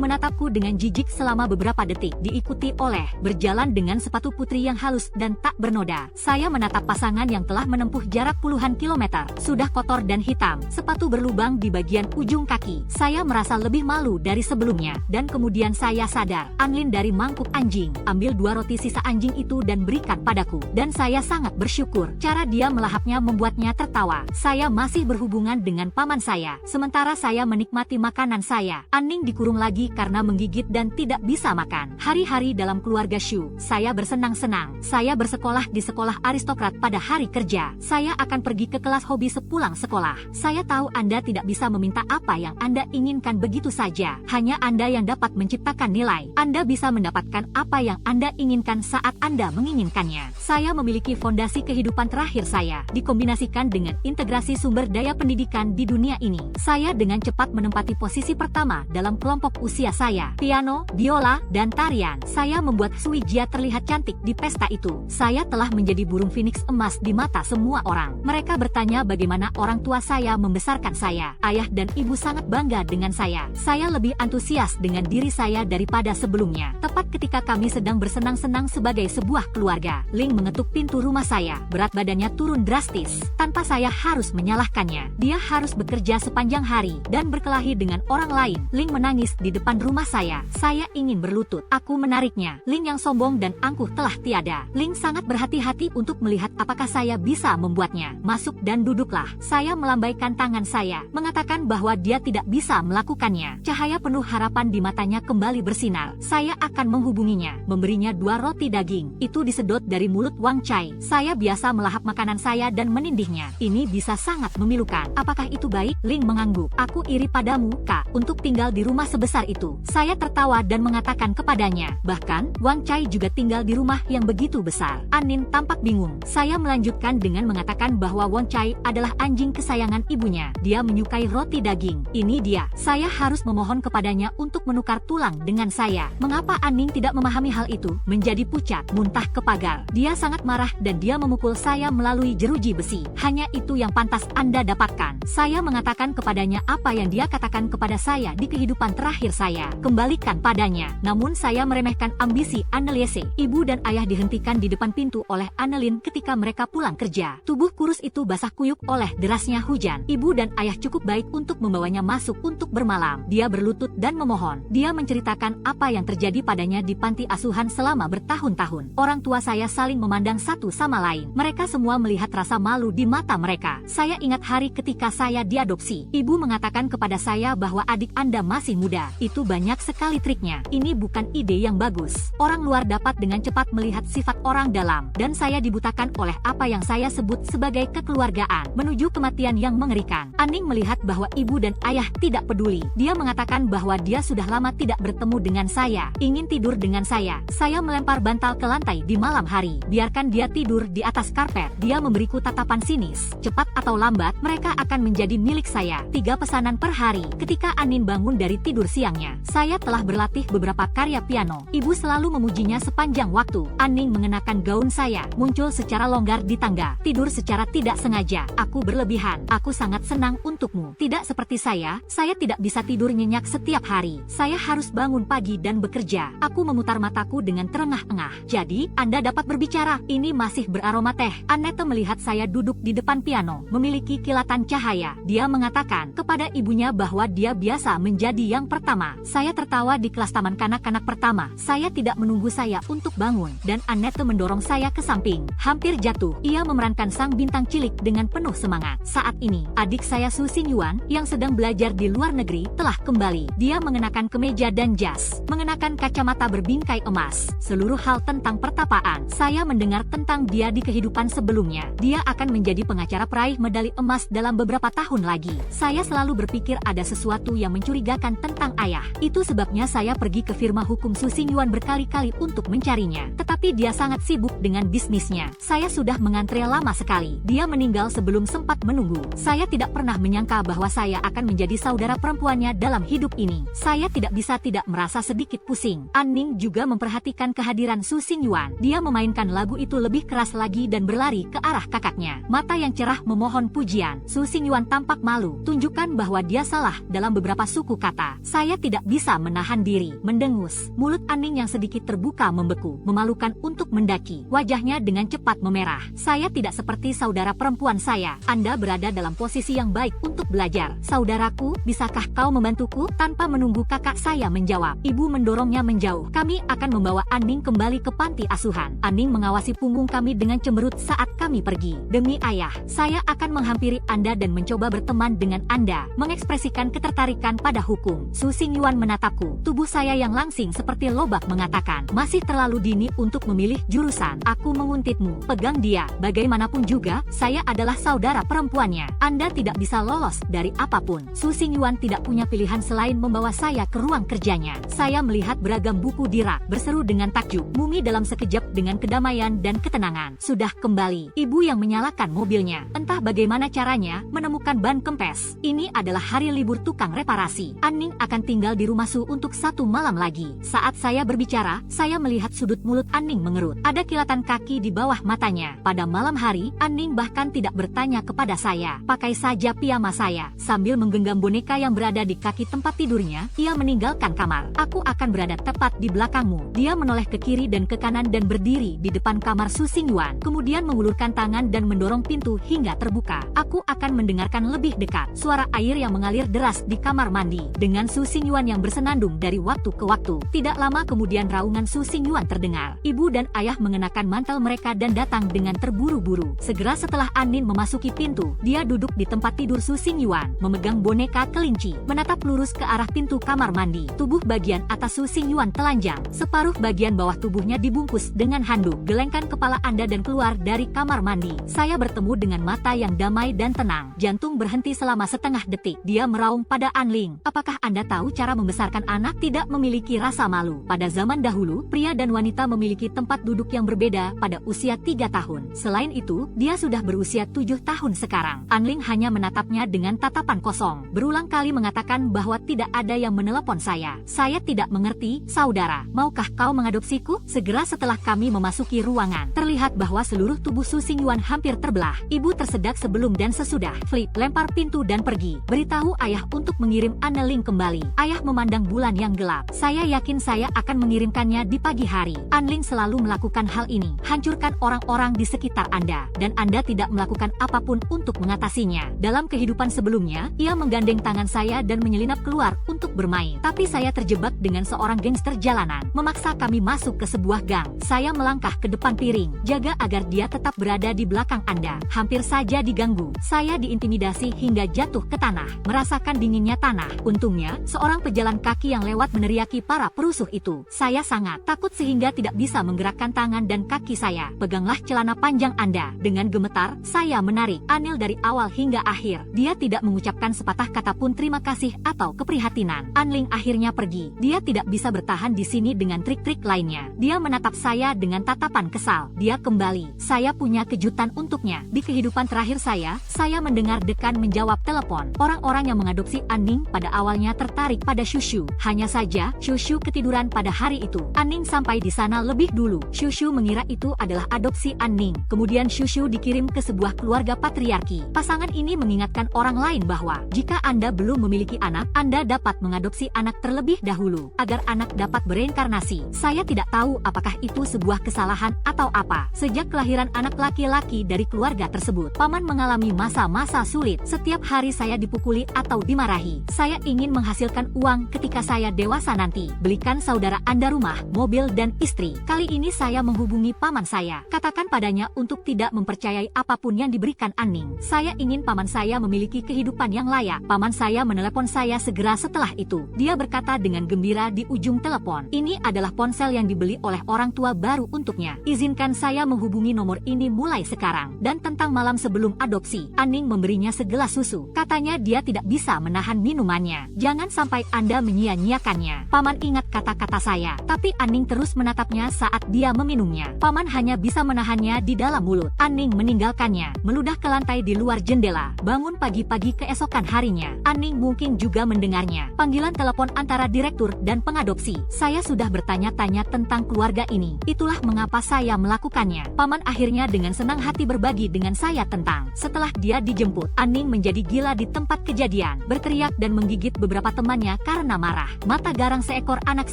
menatapku dengan jijik selama beberapa detik, diikuti oleh berjalan dengan sepatu putri yang halus dan tak bernoda. Saya menatap pasangan yang telah menempuh jarak puluhan kilometer. Sudah kotor dan hitam, sepatu berlubang di bagian ujung kaki. Saya merasa lebih malu dari sebelumnya, dan kemudian saya sadar. Anlin dari mangkuk anjing, ambil 2 roti sisa anjing itu dan berikan padaku. Dan saya sangat bersyukur. Cara dia melahapnya membuatnya tertawa. Saya masih berhubungan dengan paman saya, sementara saya menikmati makanan saya. Aning dikurung lagi karena menggigit dan tidak bisa makan. Hari-hari dalam keluarga Shu, saya bersenang-senang. Saya bersekolah di sekolah aristokrat pada hari kerja. Saya akan pergi ke kelas hobi sepulang sekolah. Saya tahu Anda tidak bisa meminta apa yang Anda inginkan begitu saja. Hanya Anda yang dapat menciptakan nilai. Anda bisa mendapatkan apa yang Anda inginkan saat Anda menginginkannya. Saya memiliki fondasi kehidupan terakhir saya, dikombinasikan dengan integrasi sumber daya pendidikan di dunia ini. Saya dengan cepat menempati posisi pertama dalam kelompok usia saya. Piano, biola, dan tarian. Saya membuat Sui Jia terlihat cantik di pesta itu. Saya telah menjadi burung phoenix emas di mata semua orang. Mereka bertanya bagaimana orang tua saya membesarkan saya. Ayah dan ibu sangat bangga dengan saya. Saya lebih antusias dengan diri saya daripada sebelumnya. Tepat ketika kami sedang bersenang-senang sebagai sebuah keluarga, Ling mengetuk pintu rumah saya. Berat badannya turun drastis, tanpa saya harus menyalahkannya. Dia harus bekerja sepanjang hari dan berkelahi dengan orang lain. Ling menangis di depan rumah saya. Saya ingin berlutut. Aku menariknya. Ling yang sombong dan angkuh telah tiada. Ling sangat berhati-hati untuk melihat apakah saya bisa membuatnya. Masuk dan duduklah. Saya melambaikan tangan saya, mengatakan bahwa dia tidak bisa melakukannya. Cahaya penuh harapan di matanya kembali bersinar. Saya akan menghubunginya, memberinya 2 roti daging. Itu disedot dari mulut Wang Chai. Saya biasa melahap makanan saya dan menindihnya. Ini bisa sangat memilukan. Apakah itu baik? Ling mengangguk. Aku iri padamu, Kak, untuk tinggal di rumah sebesar itu. Saya tertawa dan mengatakan kepadanya, bahkan Wang Chai juga tinggal di rumah yang begitu besar. Anin tampak bingung. Saya melanjutkan dengan mengatakan bahwa Wang Chai adalah anjing kesayangan ibunya. Dia menyukai roti daging. Ini dia. Saya harus memohon kepadanya untuk menukar tulang dengan saya. Mengapa Aning tidak memahami hal itu? Menjadi pucat, muntah ke pagar. Dia sangat marah dan dia memukul saya melalui jeruji besi. Hanya itu yang pantas Anda dapatkan. Saya mengatakan kepadanya apa yang dia katakan kepada saya di kehidupan terakhir saya. Kembalikan padanya. Namun saya meremehkan ambisi Anneliese. Ibu dan ayah dihentikan di depan pintu oleh Annelin ketika mereka pulang kerja. Tubuh kurus itu basah kuyup oleh derasnya hujan. Ibu dan ayah cukup baik untuk membawanya masuk untuk bermalam. Dia berlutut dan memohon. Dia menceritakan apa yang terjadi padanya di panti asuhan selama bertahun-tahun. Orang tua saya saling memandang satu sama lain. Mereka semua melihat rasa malu di mata mereka. Saya ingat hari ketika saya diadopsi. Ibu mengatakan kepada saya bahwa adik Anda masih muda. Itu banyak sekali triknya. Ini bukan ide yang bagus. Orang luar dapat dengan cepat melihat sifat orang dalam. Dan saya dibutakan oleh apa yang saya sebut sebagai kekeluargaan. Menuju kematian yang mengerikan. Aning melihat bahwa ibu dan ayah tidak peduli. Dia mengatakan bahwa dia sudah lama tidak bertemu dengan saya. Ingin tidur dengan saya. Saya melempar bantal ke lantai di malam hari. Biarkan dia tidur di atas karpet. Dia memberiku tatapan sinis. Cepat atau lambat, mereka akan menjadi milik saya. 3 pesanan per hari. Ketika Anin bangun dari tidur siangnya, saya telah berlatih beberapa karya piano. Ibu selalu memujinya sepanjang waktu. Aning mengenakan gaun saya, muncul secara longgar di tangga. Tidur secara tidak sengaja. Aku berlebihan. Aku sangat senang untukmu. Tidak seperti saya tidak bisa tidur nyenyak setiap hari. Saya harus bangun pagi dan bekerja. Aku memutar mataku dengan terengah-engah. Jadi, Anda dapat berbicara. Ini masih beraroma teh. Annette melihat saya duduk di depan piano, memiliki kilatan cahaya. Dia mengatakan kepada ibunya bahwa dia biasa menjadi yang pertama. Saya tertawa di kelas taman kanak-kanak pertama. Saya tidak menunggu saya untuk bangun. dan Annette mendorong saya ke samping. Hampir jatuh, ia memerankan sang bintang cilik dengan penuh semangat. Saat ini, adik saya Su Xingyuan, yang sedang belajar di luar negeri, telah kembali. Dia mengenakan kemeja dan jas, mengenakan kacamata berbingkai emas. Seluruh hal tentang pertapaan, saya mendengar tentang dia di kehidupan sebelumnya. Dia akan menjadi pengacara peraih medali emas dalam beberapa tahun lagi. Saya selalu berpikir ada sesuatu yang mencurigakan tentang ayah. Itu sebabnya saya pergi ke firma hukum Su Xingyuan berkali-kali untuk mencarinya. Tetapi dia sangat sibuk dengan bisnisnya. Saya sudah mengantre lama sekali. Dia meninggal sebelum sempat menunggu. Saya tidak pernah menyangka bahwa saya akan menjadi saudara perempuannya dalam hidup ini. Saya tidak bisa tidak merasa sedikit pusing. Anning juga memperhatikan kehadiran Su Xingyuan. Dia memainkan lagu itu lebih keras lagi dan berlari ke arah kakaknya. Mata yang cerah memohon pujian. Su Xingyuan tampak malu. Tunjukkan bahwa dia salah dalam beberapa suku kata. Saya tidak bisa menahan diri. Mendengus. Mulut Anning yang sedikit terbuka membeku. Memalukan untuk mendaki. Wajahnya dengan cepat memerah. Saya tidak seperti saudara perempuan saya. Anda berada dalam posisi yang baik untuk belajar. Saudaraku, bisakah kau membantuku? Tanpa menunggu kakak saya menjawab, ibu mendorongnya menjauh. Kami akan membawa Anning kembali ke panti asuhan. Anning mengawasi punggung kami dengan cemberut saat kami pergi. Demi ayah, saya akan menghampiri Anda dan mencoba berteman dengan Anda. Mengekspresikan ketertarikan pada hukum. Su Xingyuan menatapku. Tubuh saya yang langsing seperti lobak mengatakan, masih terlalu dini untuk memilih jurusan. Aku menguntitmu. Pegang dia. Bagaimanapun juga, saya adalah saudara perempuannya. Anda tidak bisa lolos dari apapun. Su Xingyuan tidak punya pilihan selain membawa saya ke ruang kerjanya. Saya melihat beragam buku di rak, berseru dengan takjub. Mumi dalam sekejap dengan kedamaian dan ketenangan. Sudah kembali. Ibu yang menyalakan mobilnya. Entah bagaimana caranya menemukan ban kempes. Ini adalah hari libur tukang reparasi. Anning akan tinggal di rumah Su untuk 1 malam lagi. Saat saya berbicara, saya melihat sudut mulut Anning mengerut. Ada kilatan kaki di bawah matanya. Pada malam hari, Anning bahkan tidak bertanya kepada saya. Pakai saja piyama saya. Sambil menggenggam boneka yang berada di kaki tempat tidurnya, ia meninggalkan kamar. Aku akan berada tepat di belakangmu. Dia menoleh ke kiri dan ke kanan dan berdiri di depan kamar Su Xingyuan. Kemudian mengulurkan tangan dan mendorong pintu hingga terbuka. Aku akan mendengarkan lebih dekat suara air yang mengalir deras di kamar mandi. Dengan Su Xingyuan yang bersenandung dari waktu ke waktu. Tidak lama kemudian raungan Su Xingyuan terdengar. Ibu dan ayah mengenakan mantel mereka dan datang dengan terburu-buru. Segera setelah Annin memasuki pintu, dia duduk di tempat tidur Su Xingyuan, memegang boneka kelinci, menatap lurus ke arah pintu kamar mandi. Tubuh bagian atas Su Xingyuan telanjang, separuh bagian bawah tubuhnya dibungkus dengan handuk. Gelengkan kepala Anda dan keluar dari kamar mandi. Saya bertemu dengan mata yang damai dan tenang. Jantung berhenti selama setengah detik. Dia meraung pada Anling. Apakah Anda tahu cara membesarkan anak? Tidak memiliki rasa malu. Pada zaman dahulu, pria dan wanita memiliki tempat duduk yang berbeda pada usia 3 tahun. Selain itu, dia sudah berusia 7 tahun sekarang. Anling hanya menatapnya dengan tatapan kosong. Berulang kali mengatakan bahwa tidak ada yang menelepon saya. Saya tidak mengerti, saudara. Maukah kau mengadopsiku? Segera setelah kami memasuki ruangan, terlihat bahwa seluruh tubuh Su Xingyuan hampir terbelah. Ibu tersedak sebelum dan sesudah. Flip lempar pintu dan pergi. Beritahu ayah untuk mengirim Anneling kembali. Ayah memandang bulan yang gelap. Saya yakin saya akan mengirimkannya di pagi hari. Anling selalu melakukan hal ini. Hancurkan orang-orang di sekitar Anda. Dan Anda tidak melakukan apapun untuk mengatasinya. Dalam kehidupan sebelumnya, ia menggandeng tangan saya dan menyelinap keluar untuk bermain. Tapi saya terjebak dengan seorang gangster jalanan. Memaksa kami masuk ke sebuah gang. Saya melangkah ke depan piring. Jaga agar dia tetap berada di belakang Anda. Hampir saja diganggu. Saya diintimidasi hingga jatuh ke tanah. Merasakan dinginnya tanah. Untungnya, seorang pejalan kaki yang lewat meneriaki para perusuh itu. Saya sangat takut sehingga tidak bisa menggerakkan tangan dan kaki saya. Peganglah celana panjang Anda. Dengan gemetar, saya menarik Anil dari awal hingga akhir. Dia tidak mengucapkan sepatah kata pun terima kasih atau keprihatinan. Anling akhirnya pergi. Dia tidak bisa bertahan di sini dengan trik-trik lainnya. Dia menatap saya dengan tatapan kesal. Dia kembali. Saya punya kejutan untuknya. Di kehidupan terakhir saya mendengar Dekan menjawab telepon. Orang-orang yang mengadopsi Anning pada awalnya tertarik pada Shushu. Hanya saja, Shushu ketiduran pada hari itu. Anning sampai di sana lebih dulu. Shushu mengira itu adalah adopsi Anning. Kemudian Shushu dikirim ke sebuah keluarga patriarki. Pasangan ini mengingatkan orang lain bahwa jika Anda belum memiliki anak, Anda dapat mengadopsi anak terlebih dahulu agar anak dapat bereinkarnasi. Saya tidak tahu apakah itu sebuah kesalahan atau apa. Sejak kelahiran anak laki-laki dari keluarga tersebut, paman mengalami masa-masa sulit. Setiap hari saya dipukuli atau dimarahi. Saya ingin menghasilkan uang ketika saya dewasa nanti. Belikan saudara Anda rumah, mobil dan istri. Kali Kali ini saya menghubungi paman saya. Katakan padanya untuk tidak mempercayai apapun yang diberikan Aning. Saya ingin paman saya memiliki kehidupan yang layak. Paman saya menelepon saya segera setelah itu. Dia berkata dengan gembira di ujung telepon, "Ini adalah ponsel yang dibeli oleh orang tua baru untuknya. Izinkan saya menghubungi nomor ini mulai sekarang." Dan tentang malam sebelum adopsi, Aning memberinya segelas susu. Katanya dia tidak bisa menahan minumannya. "Jangan sampai Anda menyia-nyiakannya." Paman ingat kata-kata saya, tapi Aning terus menatapnya saat dia meminumnya. Paman hanya bisa menahannya di dalam mulut. Aning meninggalkannya, meludah ke lantai di luar jendela. Bangun pagi-pagi keesokan harinya, Aning mungkin juga mendengarnya. Panggilan telepon antara direktur dan pengadopsi. "Saya sudah bertanya-tanya tentang keluarga ini. Itulah mengapa saya melakukannya." Paman akhirnya dengan senang hati berbagi dengan saya tentang. Setelah dia dijemput, Aning menjadi gila di tempat kejadian, berteriak dan menggigit beberapa temannya karena marah. Mata garang seekor anak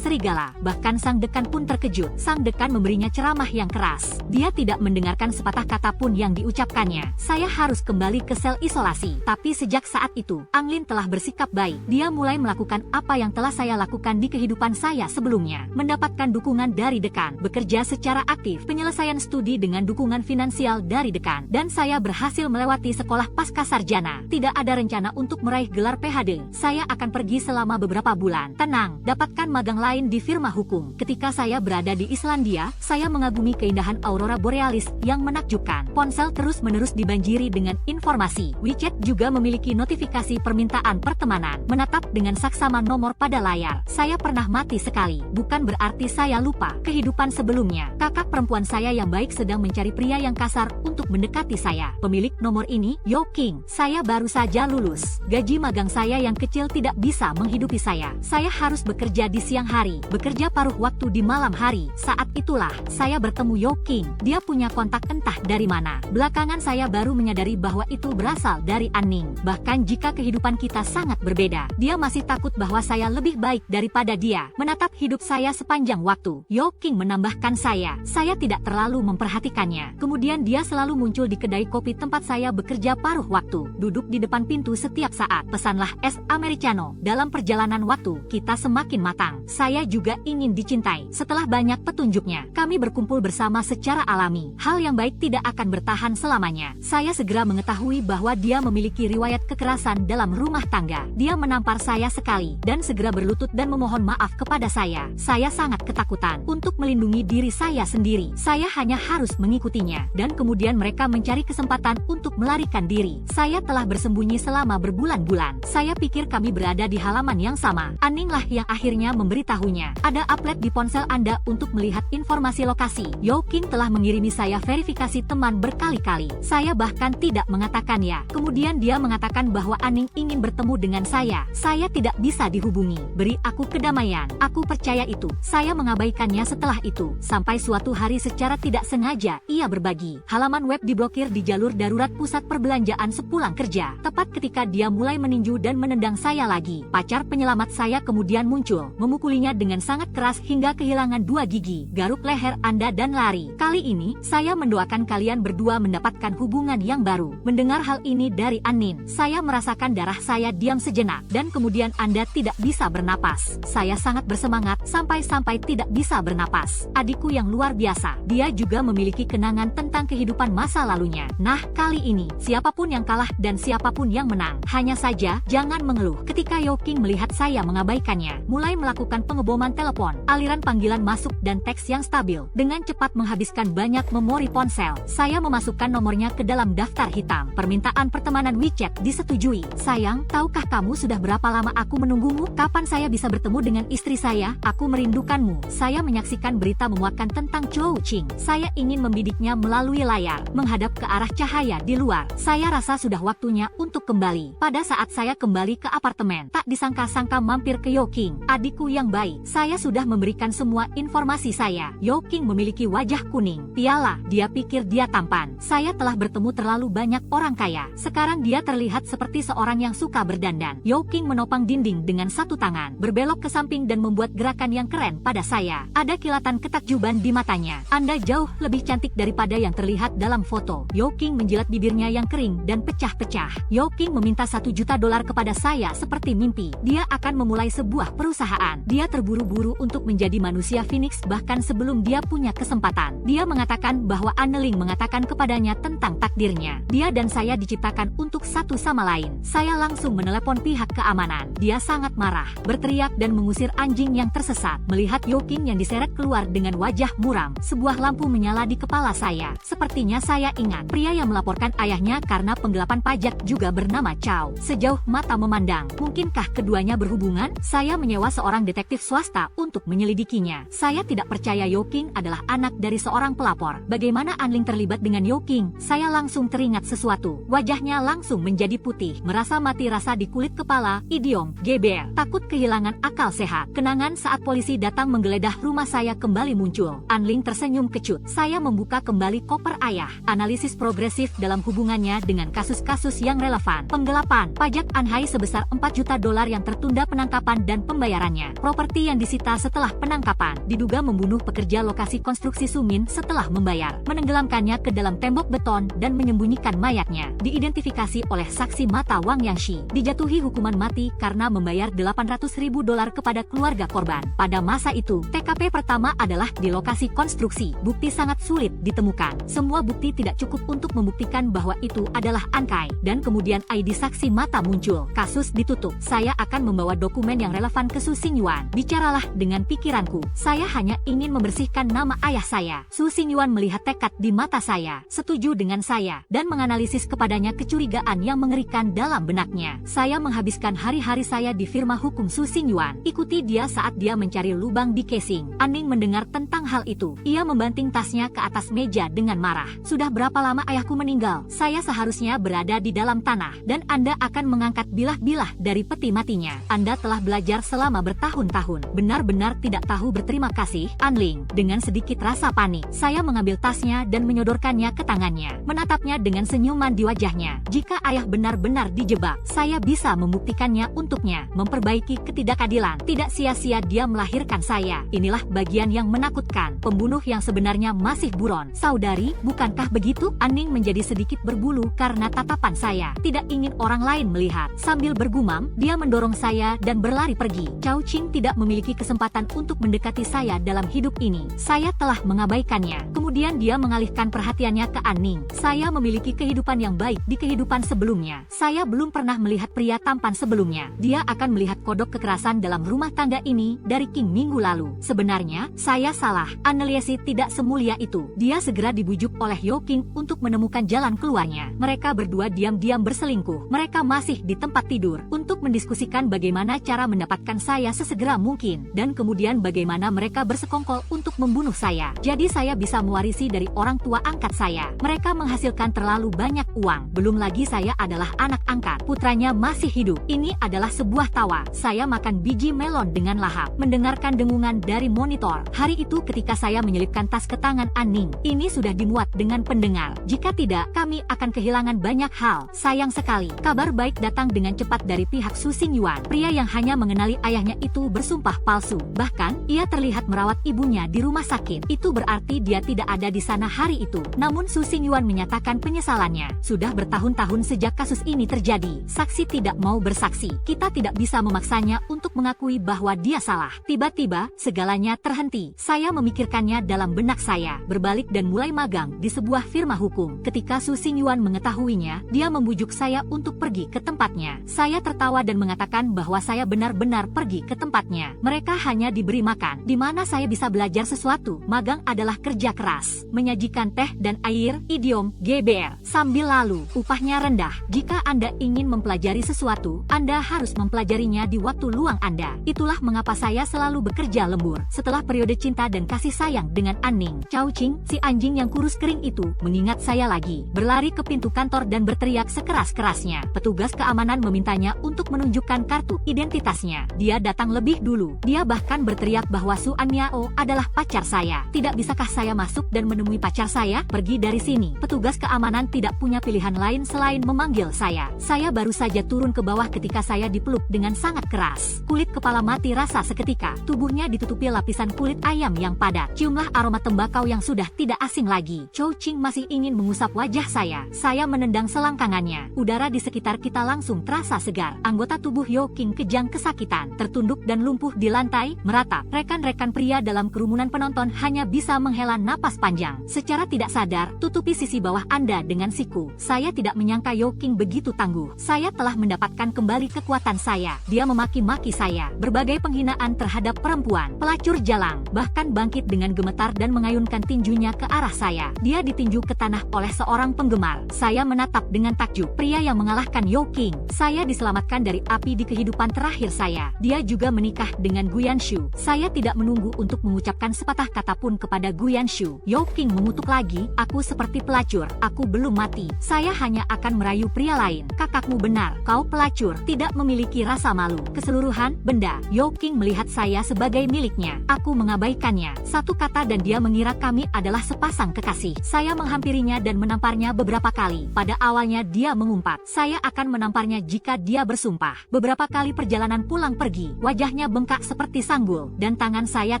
serigala. Bahkan sang dekan pun terkejut. Sang dekan memberinya ceramah yang keras. Dia tidak mendengarkan sepatah kata pun yang diucapkannya. Saya harus kembali ke sel isolasi. Tapi sejak saat itu, Anglin telah bersikap baik. Dia mulai melakukan apa yang telah saya lakukan di kehidupan saya sebelumnya. Mendapatkan dukungan dari dekan, bekerja secara aktif, penyelesaian studi dengan dukungan finansial dari dekan, dan saya berhasil melewati sekolah pasca sarjana. Tidak ada rencana untuk meraih gelar PhD. Saya akan pergi selama beberapa bulan. Tenang, dapatkan magang lain di firma hukum. Ketika saya berada di Islandia, saya mengagumi keindahan aurora borealis yang menakjubkan. Ponsel terus-menerus dibanjiri dengan informasi. WeChat juga memiliki notifikasi permintaan pertemanan. Menatap dengan saksama nomor pada layar. Saya pernah mati sekali. Bukan berarti saya lupa kehidupan sebelumnya. Kakak perempuan saya yang baik sedang mencari pria yang kasar untuk mendekati saya. Pemilik nomor ini, Yo King. Saya baru saja lulus. Gaji magang saya yang kecil tidak bisa menghidupi saya. Saya harus bekerja di siang hari, bekerja paruh waktu di malam hari. Saat itulah saya bertemu Yo King. Dia punya kontak entah dari mana. Belakangan saya baru menyadari bahwa itu berasal dari Aning. Bahkan jika kehidupan kita sangat berbeda, dia masih takut bahwa saya lebih baik daripada dia. Menatap hidup saya sepanjang waktu, Yo King menambahkan saya tidak terlalu memperhatikannya. Kemudian dia selalu muncul di kedai kopi tempat saya bekerja paruh waktu. Duduk di depan pintu setiap saat. "Pesanlah es americano." Dalam perjalanan waktu, kita semakin matang. Saya juga ingin dicintai. Setelah banyak petunjuknya, kami berkumpul bersama secara alami. Hal yang baik tidak akan bertahan selamanya. Saya segera mengetahui bahwa dia memiliki riwayat kekerasan dalam rumah tangga. Dia menampar saya sekali, dan segera berlutut dan memohon maaf kepada saya. Saya sangat ketakutan. Untuk melindungi diri saya sendiri, saya hanya harus mengikutinya. Dan kemudian mereka mencari kesempatan untuk melarikan diri. Saya telah bersembunyi selama berbulan-bulan. Saya pikir kami berada di halaman yang sama. Aninglah yang akhirnya memberitahunya. "Ada uplet di ponsel Anda untuk melihat informasi lokasi." Yo King telah mengirimi saya verifikasi teman berkali-kali. Saya bahkan tidak mengatakan ya. Kemudian dia mengatakan bahwa Aning ingin bertemu dengan saya. Saya tidak bisa dihubungi. "Beri aku kedamaian." Aku percaya itu. Saya mengabaikannya setelah itu. Sampai suatu hari secara tidak sengaja, ia berbagi. Halaman web diblokir di jalur darurat pusat perbelanjaan sepulang kerja. Tepat ketika dia mulai meninju dan menendang saya lagi. Pacar penyelamat saya kemudian muncul, memukulinya dengan sangat keras hingga kehilangan 2 gigi, garuk leher Anda dan lari. Kali ini, saya mendoakan kalian berdua mendapatkan hubungan yang baru. Mendengar hal ini dari Anin, saya merasakan darah saya diam sejenak, dan kemudian Anda tidak bisa bernapas. Saya sangat bersemangat sampai-sampai tidak bisa bernapas. Adikku yang luar biasa, dia juga memiliki kenangan tentang kehidupan masa lalunya. Nah, kali ini, siapapun yang kalah dan siapapun yang menang, hanya saja, jangan mengeluh. Ketika Yo King melihat saya mengabaikannya, mulai melakukan pengeboman telepon, aliran panggilan masuk dan teks yang stabil, dengan cepat menghabiskan banyak memori ponsel. Saya memasukkan nomornya ke dalam daftar hitam. Permintaan pertemanan WeChat disetujui. "Sayang, tahukah kamu sudah berapa lama aku menunggumu? Kapan saya bisa bertemu dengan istri saya? Aku merindukanmu." Saya menyaksikan berita memuatkan tentang Chou Ching. Saya ingin membidiknya melalui layar, menghadap ke arah cahaya di luar. Saya rasa sudah waktunya untuk kembali. Pada saat saya kembali ke apartemen, tak disangka-sangka mampir ke Yo King, adikku yang baik. Saya sudah memberikan semua informasi saya. Yo King memiliki wajah kuning, piala. Dia pikir dia tampan. Saya telah bertemu terlalu banyak orang kaya. Sekarang dia terlihat seperti seorang yang suka berdandan. Yo King menopang dinding dengan satu tangan, berbelok ke samping dan membuat gerakan yang keren pada saya. Ada kilatan ketakjuban di matanya. "Anda jauh lebih cantik daripada yang terlihat dalam foto." Yo King menjilat bibirnya yang kering dan pecah-pecah. Yo King meminta $1 juta kepada saya seperti mimpi. Dia akan memulai sebuah perusahaan. Dia terburu-buru untuk menjadi manusia Phoenix, bahkan sebelum dia punya kesempatan. Dia mengatakan bahwa Anneling mengatakan kepadanya tentang takdirnya. Dia dan saya diciptakan untuk satu sama lain. Saya langsung menelepon pihak keamanan. Dia sangat marah, berteriak dan mengusir anjing yang tersesat. Melihat Yoking yang diseret keluar dengan wajah muram, sebuah lampu menyala di kepala saya. Sepertinya saya ingat pria yang melaporkan ayahnya karena penggelapan pajak juga bernama Chow. Sejauh mata memandang, mungkinkah keduanya berhubungan? Saya menyewa seorang detektif swasta untuk menyelidikinya. Saya tidak percaya Yoking adalah anak dari seorang pelapor. Bagaimana Anling terlibat dengan Yoking? Saya langsung teringat sesuatu. Wajahnya langsung menjadi putih. Merasa mati rasa di kulit kepala. Idiom, geber. Takut kehilangan akal sehat. Kenangan saat polisi datang menggeledah rumah saya kembali muncul. Anling tersenyum kecut. Saya membuka kembali koper ayah. Analisis progresif dalam hubungannya dengan kasus-kasus yang relevan. Penggelapan pajak Anhai sebesar 4 juta dolar yang tertunda penangkapan dan pembayarannya. Properti yang disita setelah penangkapan. Diduga membunuh pekerja lokasi konstruksi Sumin setelah membayar. Menenggelamkannya ke dalam tembok beton dan menyembunyikan mayatnya. Diidentifikasi oleh saksi mata Wang Yangshi. Dijatuhi hukuman mati karena membayar 800.000 dolar kepada keluarga korban. Pada masa itu, TKP pertama adalah di lokasi konstruksi. Bukti sangat sulit ditemukan. Semua bukti tidak cukup untuk membuktikan bahwa itu adalah Ankai. Dan kemudian ID saksi mata muncul. Kasus ditutup. Saya akan membawa dokumen yang relevan ke Su Xingyuan. Bicaralah dengan pikiranku. Saya hanya ingin membersihkan nama ayah saya. Su Xingyuan melihat tekad di mata saya. Setuju dengan saya. Dan menganalisis kepadanya kecurigaan yang mengerikan dalam benaknya. Saya menghabiskan hari-hari saya di firma hukum Su Xingyuan. Ikuti dia saat dia mencari lubang di casing. Anning mendengar tentang hal itu. Ia membanting tasnya ke atas meja dengan marah. Sudah berapa lama ayahku meninggal? Saya seharusnya berada di dalam tanah. Dan Anda akan mengangkat bilah-bilah dari peti matinya. Anda telah belajar selama bertahun-tahun. Benar-benar tidak tahu berterima kasih, Anling. Dengan sedikit rasa panik, saya mengambil tasnya dan menyodorkannya ke tangannya. Menatapnya dengan senyuman di wajahnya. Jika ayah benar-benar dijebak, saya bisa membuktikannya untuknya. Memperbaiki ketidakadilan. Tidak sia-sia dia melahirkan saya. Inilah bagian yang menakutkan. Pembunuh yang sebenarnya masih buron. Saudari, bukankah begitu? Anning menjadi sedikit berbulu karena tatapan saya. Tidak ingin orang lain melihat. Sambil bergumam, dia mendorong saya dan berlari pergi. Chao Qing tidak memiliki kesempatan untuk mendekati saya dalam hidup ini. Saya telah mengabaikannya. Kemudian dia mengalihkan perhatiannya ke Anning. Saya memiliki kehidupan yang baik di kehidupan sebelumnya. Saya belum pernah melihat pria tampan sebelumnya. Dia akan melihat kodok kekerasan dalam rumah tangga ini dari King minggu lalu. Sebenarnya, saya salah. Anneliesi tidak semulia itu. Dia segera dibujuk oleh Yoking untuk menemukan jalan keluarnya. Mereka berdua diam-diam berselingkuh. Mereka masih di tempat tidur untuk mendiskusikan bagaimana cara mendapatkan saya sesegera mungkin. Dan kemudian bagaimana mereka bersekongkol untuk membunuh saya. Jadi saya bisa mewarisi dari orang tua angkat saya. Mereka menghasilkan terlalu banyak uang. Belum lagi saya adalah anak angkat. Putranya masih hidup. Ini adalah sebuah tawa. Saya makan biji melon dengan lahap. Mendengarkan dengungan dari monitor. Hari itu ketika saya menyelipkan tas ke tangan Anning. Ini sudah dimuat dengan pendengar. Jika tidak, kami akan kehilangan banyak hal. Sayang sekali. Kabar baik datang dengan cepat dari pihak Su Xingyuan. Pria yang hanya mengenali ayahnya itu bersumpah palsu. Bahkan, ia terlihat merawat ibunya di rumah sakit. Itu berarti dia tidak ada di sana hari itu. Namun Su Xingyuan menyatakan penyesalannya. Sudah bertahun-tahun sejak kasus ini terjadi. Saksi tidak mau bersaksi. Kita tidak bisa memaksanya untuk mengakui bahwa dia salah. Tiba-tiba, segalanya terhenti. Saya memikirkannya dalam benak saya. Berbalik dan mulai magang di sebuah firma hukum. Ketika Su Xingyuan mengetahuinya, dia membujuk saya untuk pergi ke tempatnya. Saya tertawa dan mengatakan bahwa saya benar-benar pergi ke tempatnya. Mereka hanya diberi makan. Di mana saya bisa belajar sesuatu. Magang adalah kerja keras. Menyajikan teh dan air, idiom, GBR. Sambil lalu, upahnya rendah. Jika Anda ingin mempelajari sesuatu, Anda harus mempelajarinya di waktu luang Anda. Itulah mengapa saya selalu bekerja lembur. Setelah periode cinta dan kasih sayang dengan Anning, Chao Qing, si anjing yang kurus kering itu, mengingat saya lagi. Berlari ke pintu kantor dan berteriak sekeras-kerasnya. Petugas keamanan memintanya untuk menunjukkan kartu identitasnya. Dia datang lebih dulu. Dia bahkan berteriak bahwa Su Anyao adalah pacar saya. Tidak bisakah saya masuk dan menemui pacar saya? Pergi dari sini. Petugas keamanan tidak punya pilihan lain selain memanggil saya. Saya baru saja turun ke bawah ketika saya dipeluk dengan sangat keras. Kulit kepala mati rasa seketika. Tubuhnya ditutupi lapisan kulit ayam yang padat. Ciumlah aroma tembakau yang sudah tidak asing lagi. Chao Qing masih ingin mengusap wajah saya. Saya menendang selangkangannya. Udara di sekitar kita langsung terasa segar. Anggota tubuh Yoking kejang kesakitan. Tertunduk dan lumpuh di lantai, meratap. Rekan-rekan pria dalam kerumunan penonton hanya bisa menghela napas panjang. Secara tidak sadar, tutupi sisi bawah Anda dengan siku. Saya tidak menyangka Yoking begitu tangguh. Saya telah mendapatkan kembali kekuatan saya. Dia memaki-maki saya. Berbagai penghinaan terhadap perempuan. Pelacur jalang. Bahkan bangkit dengan gemetar dan mengayunkan tinjunya ke arah saya. Dia ditinju ke tanah oleh seorang penggemar. Saya menatap dengan takjub. Pria yang mengalahkan Yoking. Saya diselamatkan dari api di kehidupan terakhir saya. Dia juga menikah dengan Guyanshu. Saya tidak menunggu untuk mengucapkan sepatah kata pun kepada Guyanshu. Yoking mengutuk lagi, aku seperti pelacur, aku belum mati. Saya hanya akan merayu pria lain. Kakakmu benar, kau pelacur, tidak memiliki rasa malu. Keseluruhan, benda. Yoking melihat saya sebagai miliknya. Aku mengabaikannya. Satu kata dan dia mengira kami adalah sepasang kekasih. Saya menghampirinya dan menamparnya beberapa kali. Pada awalnya dia mengumpat. Saya akan menamparnya jika dia bersumpah. Beberapa kali perjalanan pulang pergi, wajahnya bengkak seperti sanggul, dan tangan saya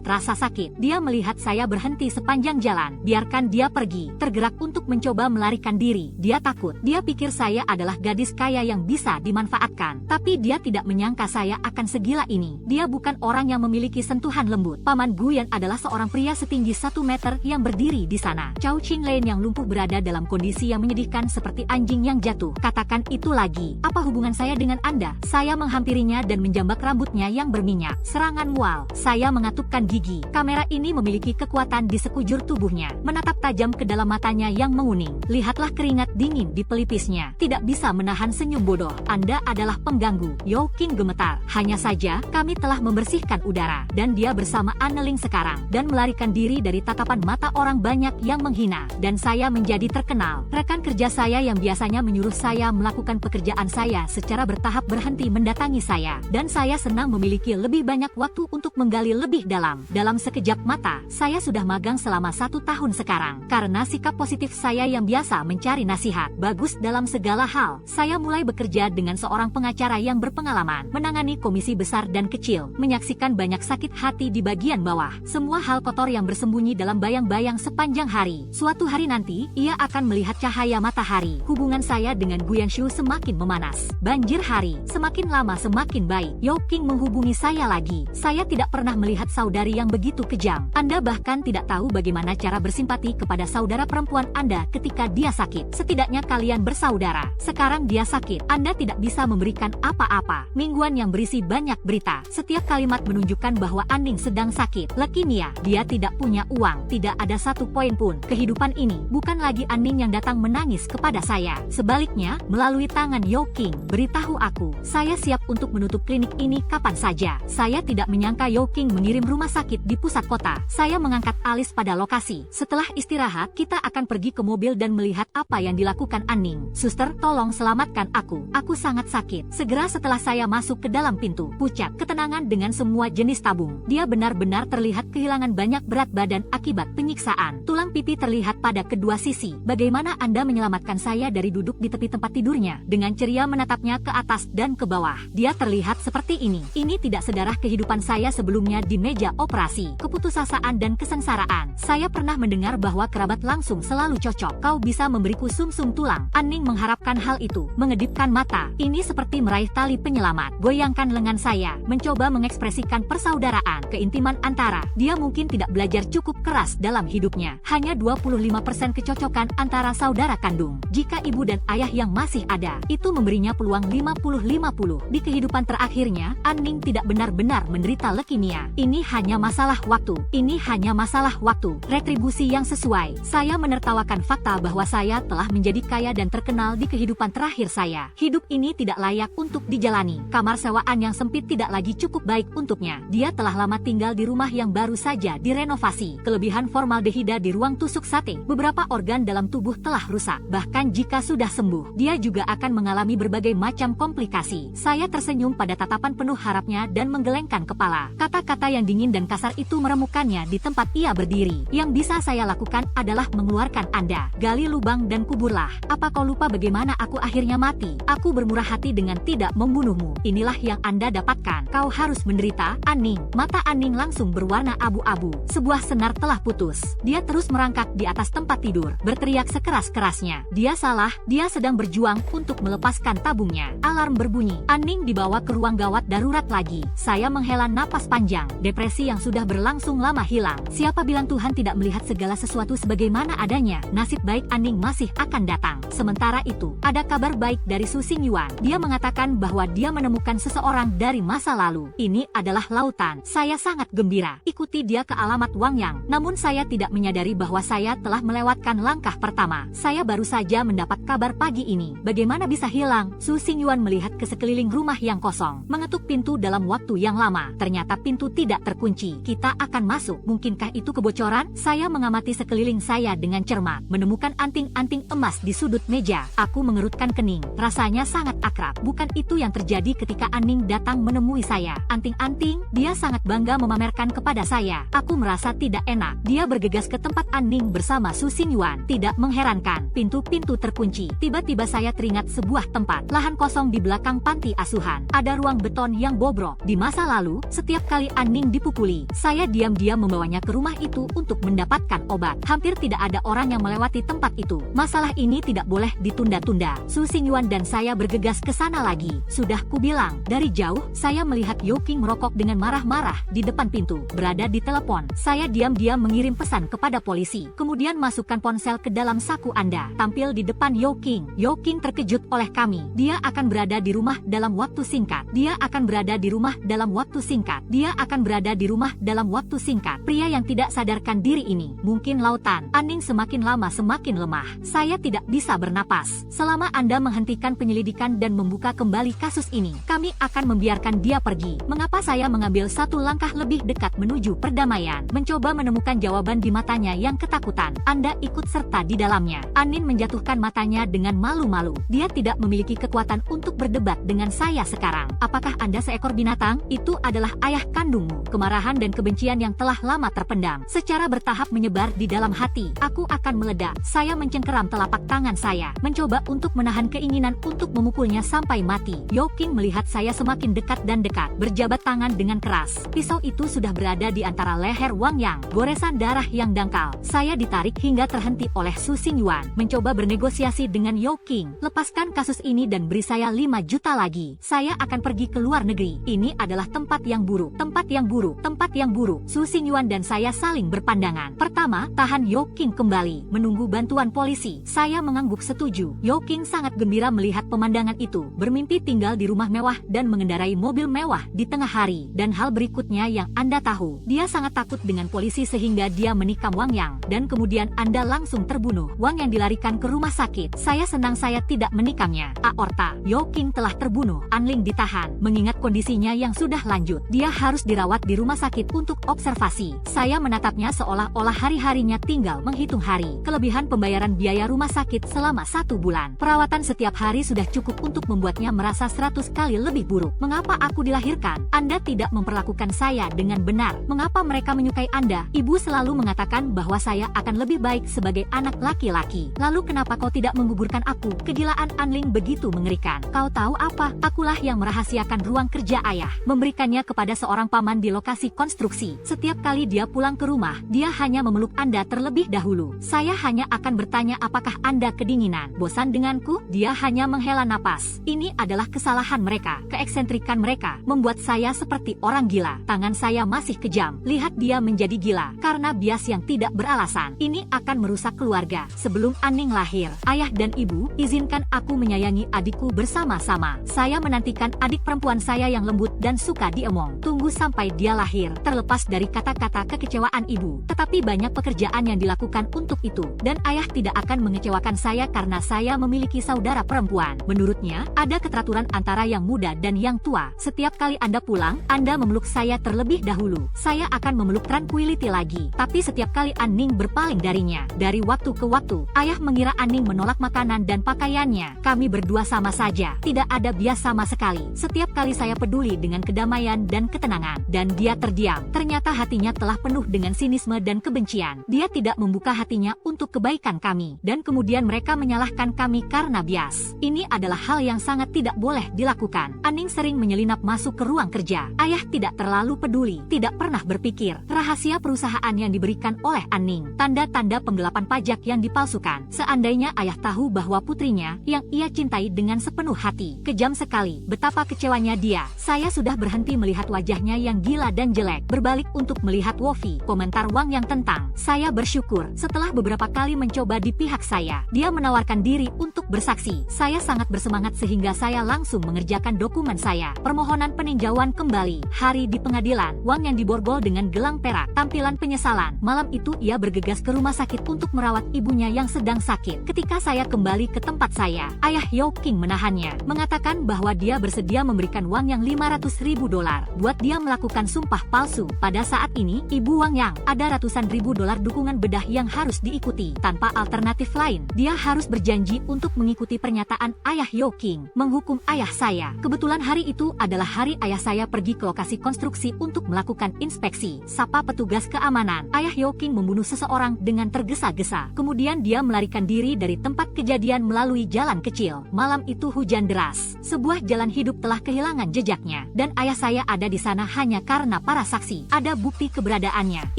terasa sakit. Dia melihat saya berhenti sepanjang jalan. Biarkan dia pergi. Tergerak untuk mencoba melarikan diri. Dia takut. Dia pikir saya adalah gadis kaya yang bisa dimanfaatkan. Tapi dia tidak menyangka saya akan segila ini. Dia bukan orang yang memiliki sentuhan lembut. Paman Guyan adalah seorang pria setinggi 1 meter yang berdiri di sana. Chao Qinglin yang lumpuh berada dalam kondisi yang menyedihkan seperti anjing yang jatuh. Katakan itu lagi. Apa hubungan saya dengan Anda? Saya menghampirinya dan menjambak rambutnya yang berminyak. Serangan mual. Saya mengatupkan gigi. Kamera ini memiliki kekuatan di sekujur tubuhnya. Menatap tajam ke dalam matanya yang menguning. Lihatlah keringat dingin di pelipisnya. Tidak bisa menahan senyum bodoh. Anda adalah pengganggu. Yoking gemetar. Hanya saja, kami telah membersihkan udara. Dan dia bersama Anneling sekarang. Dan melarikan diri dari tatapan mata orang banyak yang menghina. Dan saya menjadi terkenal. Rekan kerja saya yang biasanya menyuruh saya melakukan pekerjaan saya secara bertahap berhenti mendatangi saya. Dan saya senang memiliki lebih banyak waktu untuk menggali lebih dalam. Dalam sekejap mata, saya sudah magang selama 1 tahun sekarang. Karena sikap positif saya yang biasa mencari nasihat bagus dalam segala hal, saya mulai bekerja dengan seorang pengacara yang berpengalaman, menangani komisi besar dan kecil, menyaksikan banyak sakit hati di bagian bawah, semua hal kotor yang bersembunyi dalam bayang-bayang sepanjang hari. Suatu hari nanti, ia akan melihat cahaya matahari. Hubungan saya dengan Guyanshu semakin memanas. Banjir hari, semakin lama semakin baik. Yoking menghubungi saya lagi. Saya tidak pernah melihat saudari yang begitu kejam. Anda bahkan tidak tahu bagaimana cara bersimpati kepada saudara perempuan Anda ketika dia sakit. Setidaknya kalian bersaudara. Sekarang dia sakit. Anda tidak bisa memberikan apa-apa. Mingguan yang berisi banyak berita. Setiap kalimat menunjukkan bahwa Anning sedang sakit. Leukemia. Dia tidak punya uang. Tidak ada satu poin pun. Kehidupan ini bukan lagi Anning yang datang menangis kepada saya. Sebaliknya, melalui tangan Yoking, beritahu aku, saya siap untuk menutup klinik ini kapan saja. Saya tidak menyangka Yoking mengirim rumah sakit di pusat kota. Saya mengangkat alis pada lokasi. Setelah istirahat, kita akan pergi ke mobil dan melihat apa yang dilakukan Anning. Suster, tolong selamatkan aku. Aku sangat sakit. Segera setelah saya masuk ke dalam pintu, pucat ketenangan dengan semua jenis tabung. Dia benar-benar terlihat kehilangan banyak berat badan akibat penyiksaan. Tulang pipi terlihat pada kedua sisi. Bagaimana Anda menyelamatkan saya dari duduk di tepi tempat tidurnya? Dengan ceria menatapnya ke atas dan ke bawah. Dia terlihat seperti ini. Ini tidak sedarah kehidupan saya sebelumnya di meja operasi. Keputusasaan dan kesengsaraan. Saya pernah mendengar bahwa kerabat langsung selalu cocok. Kau bisa memberiku sumsum tulang. Anning mengharapkan hal itu. Mengedipkan mata. Ini seperti meraih tali penyelamat. Goyangkan lengan saya. Mencoba mengekspresikan persaudaraan. Keintiman antara. Dia mungkin tidak belajar cukup keras dalam hidupnya. Hanya 25% kecocokan antara saudara kandung. Jika ibu dan ayah yang masih ada, itu memberinya peluang 50-50. Di kehidupan terakhirnya, Anning tidak benar-benar menderita leukemia. Ini hanya masalah waktu. Ini hanya masalah waktu. Retribusi yang sesuai. Saya menertawakan fakta bahwa saya telah menjadi kaya dan terkenal di kehidupan terakhir saya. Hidup ini tidak layak untuk dijalani. Kamar sewaan yang sempit tidak lagi cukup baik untuknya. Dia telah lama tinggal di rumah yang baru saja direnovasi. Kelebihan formaldehida di ruang tusuk sate. Beberapa organ dalam tubuh telah rusak. Bahkan jika sudah sembuh, dia juga akan mengalami berbagai macam komplikasi. Saya tersenyum pada tatapan penuh harapnya dan menggelengkan kepala. Kata-kata yang dingin dan kasar itu meremukkannya di tempat ia berdiri. Yang bisa saya lakukan adalah mengeluarkan Anda. Gali lubang dan kuburlah. Apa kau lupa bagaimana aku akhirnya mati? Aku bermurah hati dengan tidak membunuhmu. Inilah yang Anda dapatkan. Kau harus menderita, Anning. Mata Anning langsung berwarna abu-abu. Sebuah senar telah putus. Dia terus merangkak di atas tempat tidur, berteriak sekeras-kerasnya. Dia salah, dia sedang berjuang untuk melepaskan tabungnya. Alarm berbunyi. Anning dibawa ke ruang gawat darurat lagi. Saya menghela napas panjang. Depresi yang sudah berlalu berlangsung lama hilang. Siapa bilang Tuhan tidak melihat segala sesuatu sebagaimana adanya? Nasib baik Aning masih akan datang. Sementara itu, ada kabar baik dari Su Xingyuan. Dia mengatakan bahwa dia menemukan seseorang dari masa lalu. Ini adalah lautan. Saya sangat gembira. Ikuti dia ke alamat Wang Yang. Namun saya tidak menyadari bahwa saya telah melewatkan langkah pertama. Saya baru saja mendapat kabar pagi ini. Bagaimana bisa hilang? Su Xingyuan melihat ke sekeliling rumah yang kosong, mengetuk pintu dalam waktu yang lama. Ternyata pintu tidak terkunci. Kita akan masuk. Mungkinkah itu kebocoran? Saya mengamati sekeliling saya dengan cermat, menemukan anting-anting emas di sudut meja. Aku mengerutkan kening. Rasanya sangat akrab. Bukan itu yang terjadi ketika Aning datang menemui saya. Anting-anting? Dia sangat bangga memamerkan kepada saya. Aku merasa tidak enak. Dia bergegas ke tempat Aning bersama Su Xingyuan. Tidak mengherankan, pintu-pintu terkunci. Tiba-tiba saya teringat sebuah tempat, lahan kosong di belakang panti asuhan. Ada ruang beton yang bobrok. Di masa lalu, setiap kali Aning dipukuli, saya diam-diam membawanya ke rumah itu untuk mendapatkan obat. Hampir tidak ada orang yang melewati tempat itu. Masalah ini tidak boleh ditunda-tunda. Su Xingyuan dan saya bergegas ke sana lagi. Sudah kubilang, dari jauh, saya melihat Yoking merokok dengan marah-marah di depan pintu. Berada di telepon, saya diam-diam mengirim pesan kepada polisi. Kemudian masukkan ponsel ke dalam saku Anda. Tampil di depan Yoking. Yoking terkejut oleh kami. Dia akan berada di rumah dalam waktu singkat. Dia akan berada di rumah dalam waktu singkat. Dia akan berada di rumah dalam waktu singkat. Pria yang tidak sadarkan diri ini. Mungkin lautan. Aning semakin lama semakin lemah. Saya tidak bisa bernapas. Selama Anda menghentikan penyelidikan dan membuka kembali kasus ini, kami akan membiarkan dia pergi. Mengapa saya mengambil satu langkah lebih dekat menuju perdamaian? Mencoba menemukan jawaban di matanya yang ketakutan. Anda ikut serta di dalamnya. Anin menjatuhkan matanya dengan malu-malu. Dia tidak memiliki kekuatan untuk berdebat dengan saya sekarang. Apakah Anda seekor binatang? Itu adalah ayah kandungmu. Kemarahan dan kebencian yang telah lama terpendam secara bertahap menyebar di dalam hati. Aku akan meledak. Saya mencengkeram telapak tangan saya, mencoba untuk menahan keinginan untuk memukulnya sampai mati. Yoking melihat saya semakin dekat dan dekat, berjabat tangan dengan keras. Pisau itu sudah berada di antara leher Wang Yang. Goresan darah yang dangkal. Saya ditarik hingga terhenti oleh Su Xingyuan, mencoba bernegosiasi dengan Yoking. Lepaskan kasus ini dan beri saya 5 juta lagi. Saya akan pergi ke luar negeri. Ini adalah tempat yang buruk. Tempat yang buruk. Tempat yang buruk. Su Xingyuan dan saya saling berpandangan. Pertama, tahan Yoking kembali. Menunggu bantuan polisi. Saya mengangguk setuju. Yoking sangat gembira melihat pemandangan itu. Bermimpi tinggal di rumah mewah dan mengendarai mobil mewah di tengah hari. Dan hal berikutnya yang Anda tahu, dia sangat takut dengan polisi sehingga dia menikam Wang Yang. Dan kemudian Anda langsung terbunuh. Wang Yang dilarikan ke rumah sakit. Saya senang saya tidak menikamnya. Aorta. Yoking telah terbunuh. Anling ditahan. Mengingat kondisinya yang sudah lanjut, dia harus dirawat di rumah sakit untuk observasi. Saya menatapnya seolah-olah hari-harinya tinggal menghitung hari. Kelebihan pembayaran biaya rumah sakit selama 1 bulan. Perawatan setiap hari sudah cukup untuk membuatnya merasa 100 kali lebih buruk. Mengapa aku dilahirkan? Anda tidak memperlakukan saya dengan benar. Mengapa mereka menyukai Anda? Ibu selalu mengatakan bahwa saya akan lebih baik sebagai anak laki-laki. Lalu kenapa kau tidak menggugurkan aku? Kegilaan Anling begitu mengerikan. Kau tahu apa? Akulah yang merahasiakan ruang kerja ayah, memberikannya kepada seorang paman di lokasi konstruksi. Setiap kali dia pulang ke rumah, dia hanya memeluk Anda terlebih dahulu. Saya hanya akan bertanya apakah Anda kedinginan. Bosan denganku? Dia hanya menghela napas. Ini adalah kesalahan mereka. Keeksentrikan mereka membuat saya seperti orang gila. Tangan saya masih kejam. Lihat dia menjadi gila karena bias yang tidak beralasan. Ini akan merusak keluarga. Sebelum Aning lahir, ayah dan ibu, izinkan aku menyayangi adikku bersama-sama. Saya menantikan adik perempuan saya yang lembut dan suka diemong. Tunggu sampai dia lahir. Terlepas dari kata-kata kekecewaan ibu, tetapi banyak pekerjaan yang dilakukan untuk itu. Dan ayah tidak akan mengecewakan saya karena saya memiliki saudara perempuan. Menurutnya, ada keteraturan antara yang muda dan yang tua. Setiap kali Anda pulang, Anda memeluk saya terlebih dahulu. Saya akan memeluk Tranquility lagi. Tapi setiap kali Aning berpaling darinya, dari waktu ke waktu, ayah mengira Aning menolak makanan dan pakaiannya. Kami berdua sama saja. Tidak ada bias sama sekali. Setiap kali saya peduli dengan kedamaian dan ketenangan, dan dia terdiam. Ternyata hatinya telah penuh dengan sinisme dan kebencian. Dia tidak membuka hatinya untuk kebaikan kami. Dan kemudian mereka menyalahkan kami karena bias. Ini adalah hal yang sangat tidak boleh dilakukan. Aning sering menyelinap masuk ke ruang kerja. Ayah tidak terlalu peduli, tidak pernah berpikir rahasia perusahaan yang diberikan oleh Aning, tanda-tanda penggelapan pajak yang dipalsukan. Seandainya ayah tahu bahwa putrinya, yang ia cintai dengan sepenuh hati, kejam sekali, betapa kecewanya dia. Saya sudah berhenti melihat wajahnya yang gila dan jelek. Berbaring berbalik untuk melihat Wofi. Komentar Wang yang tentang, saya bersyukur setelah beberapa kali mencoba di pihak saya, dia menawarkan diri untuk bersaksi. Saya sangat bersemangat sehingga saya langsung mengerjakan dokumen saya. Permohonan peninjauan kembali. Hari di pengadilan, Wang yang diborgol dengan gelang perak. Tampilan penyesalan. Malam itu ia bergegas ke rumah sakit untuk merawat ibunya yang sedang sakit. Ketika saya kembali ke tempat saya, ayah Yoking menahannya, mengatakan bahwa dia bersedia memberikan Wang Yang $500.000 buat dia melakukan sumpah palsu. Pada saat ini, ibu Wang Yang ada ratusan ribu dolar dukungan bedah yang harus diikuti. Tanpa alternatif lain, dia harus berjanji untuk mengikuti pernyataan ayah Yoking, menghukum ayah saya. Kebetulan hari itu adalah hari ayah saya pergi ke lokasi konstruksi untuk melakukan inspeksi. Sapa petugas keamanan, ayah Yoking membunuh seseorang dengan tergesa-gesa. Kemudian dia melarikan diri dari tempat kejadian melalui jalan kecil. Malam itu hujan deras. Sebuah jalan hidup telah kehilangan jejaknya, dan ayah saya ada di sana hanya karena para saksi ada bukti keberadaannya.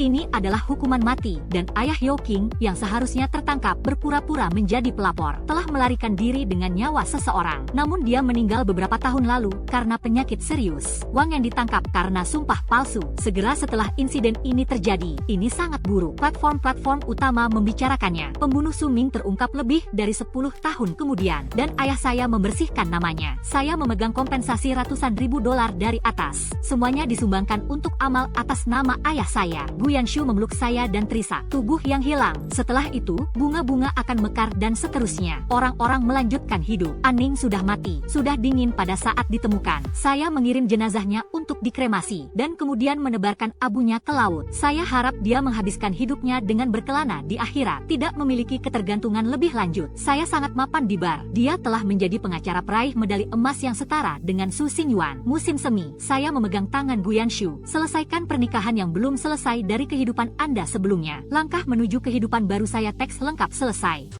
Ini adalah hukuman mati, dan ayah Yoking yang seharusnya tertangkap berpura-pura menjadi pelapor telah melarikan diri dengan nyawa seseorang. Namun dia meninggal beberapa tahun lalu karena penyakit serius. Wang yang ditangkap karena sumpah palsu segera setelah insiden ini terjadi. Ini sangat buruk. Platform-platform utama membicarakannya. Pembunuh Su Ming terungkap lebih dari 10 tahun kemudian, dan ayah saya membersihkan namanya. Saya memegang kompensasi ratusan ribu dolar dari atas. Semuanya disumbangkan untuk amal atas nama ayah saya. Gu Yanshu memeluk saya dan Trisa. Tubuh yang hilang. Setelah itu, bunga-bunga akan mekar dan seterusnya. Orang-orang melanjutkan hidup. Aning sudah mati, sudah dingin pada saat ditemukan. Saya mengirim jenazahnya untuk dikremasi, dan kemudian menebarkan abunya ke laut. Saya harap dia menghabiskan hidupnya dengan berkelana di akhirat, tidak memiliki ketergantungan lebih lanjut. Saya sangat mapan di bar. Dia telah menjadi pengacara peraih medali emas yang setara dengan Su Xingyuan. Musim semi, saya memegang tangan Gu Yanshu. Selesaikan pernikahan yang belum selesai dari kehidupan Anda sebelumnya. Langkah menuju kehidupan baru saya, teks lengkap selesai.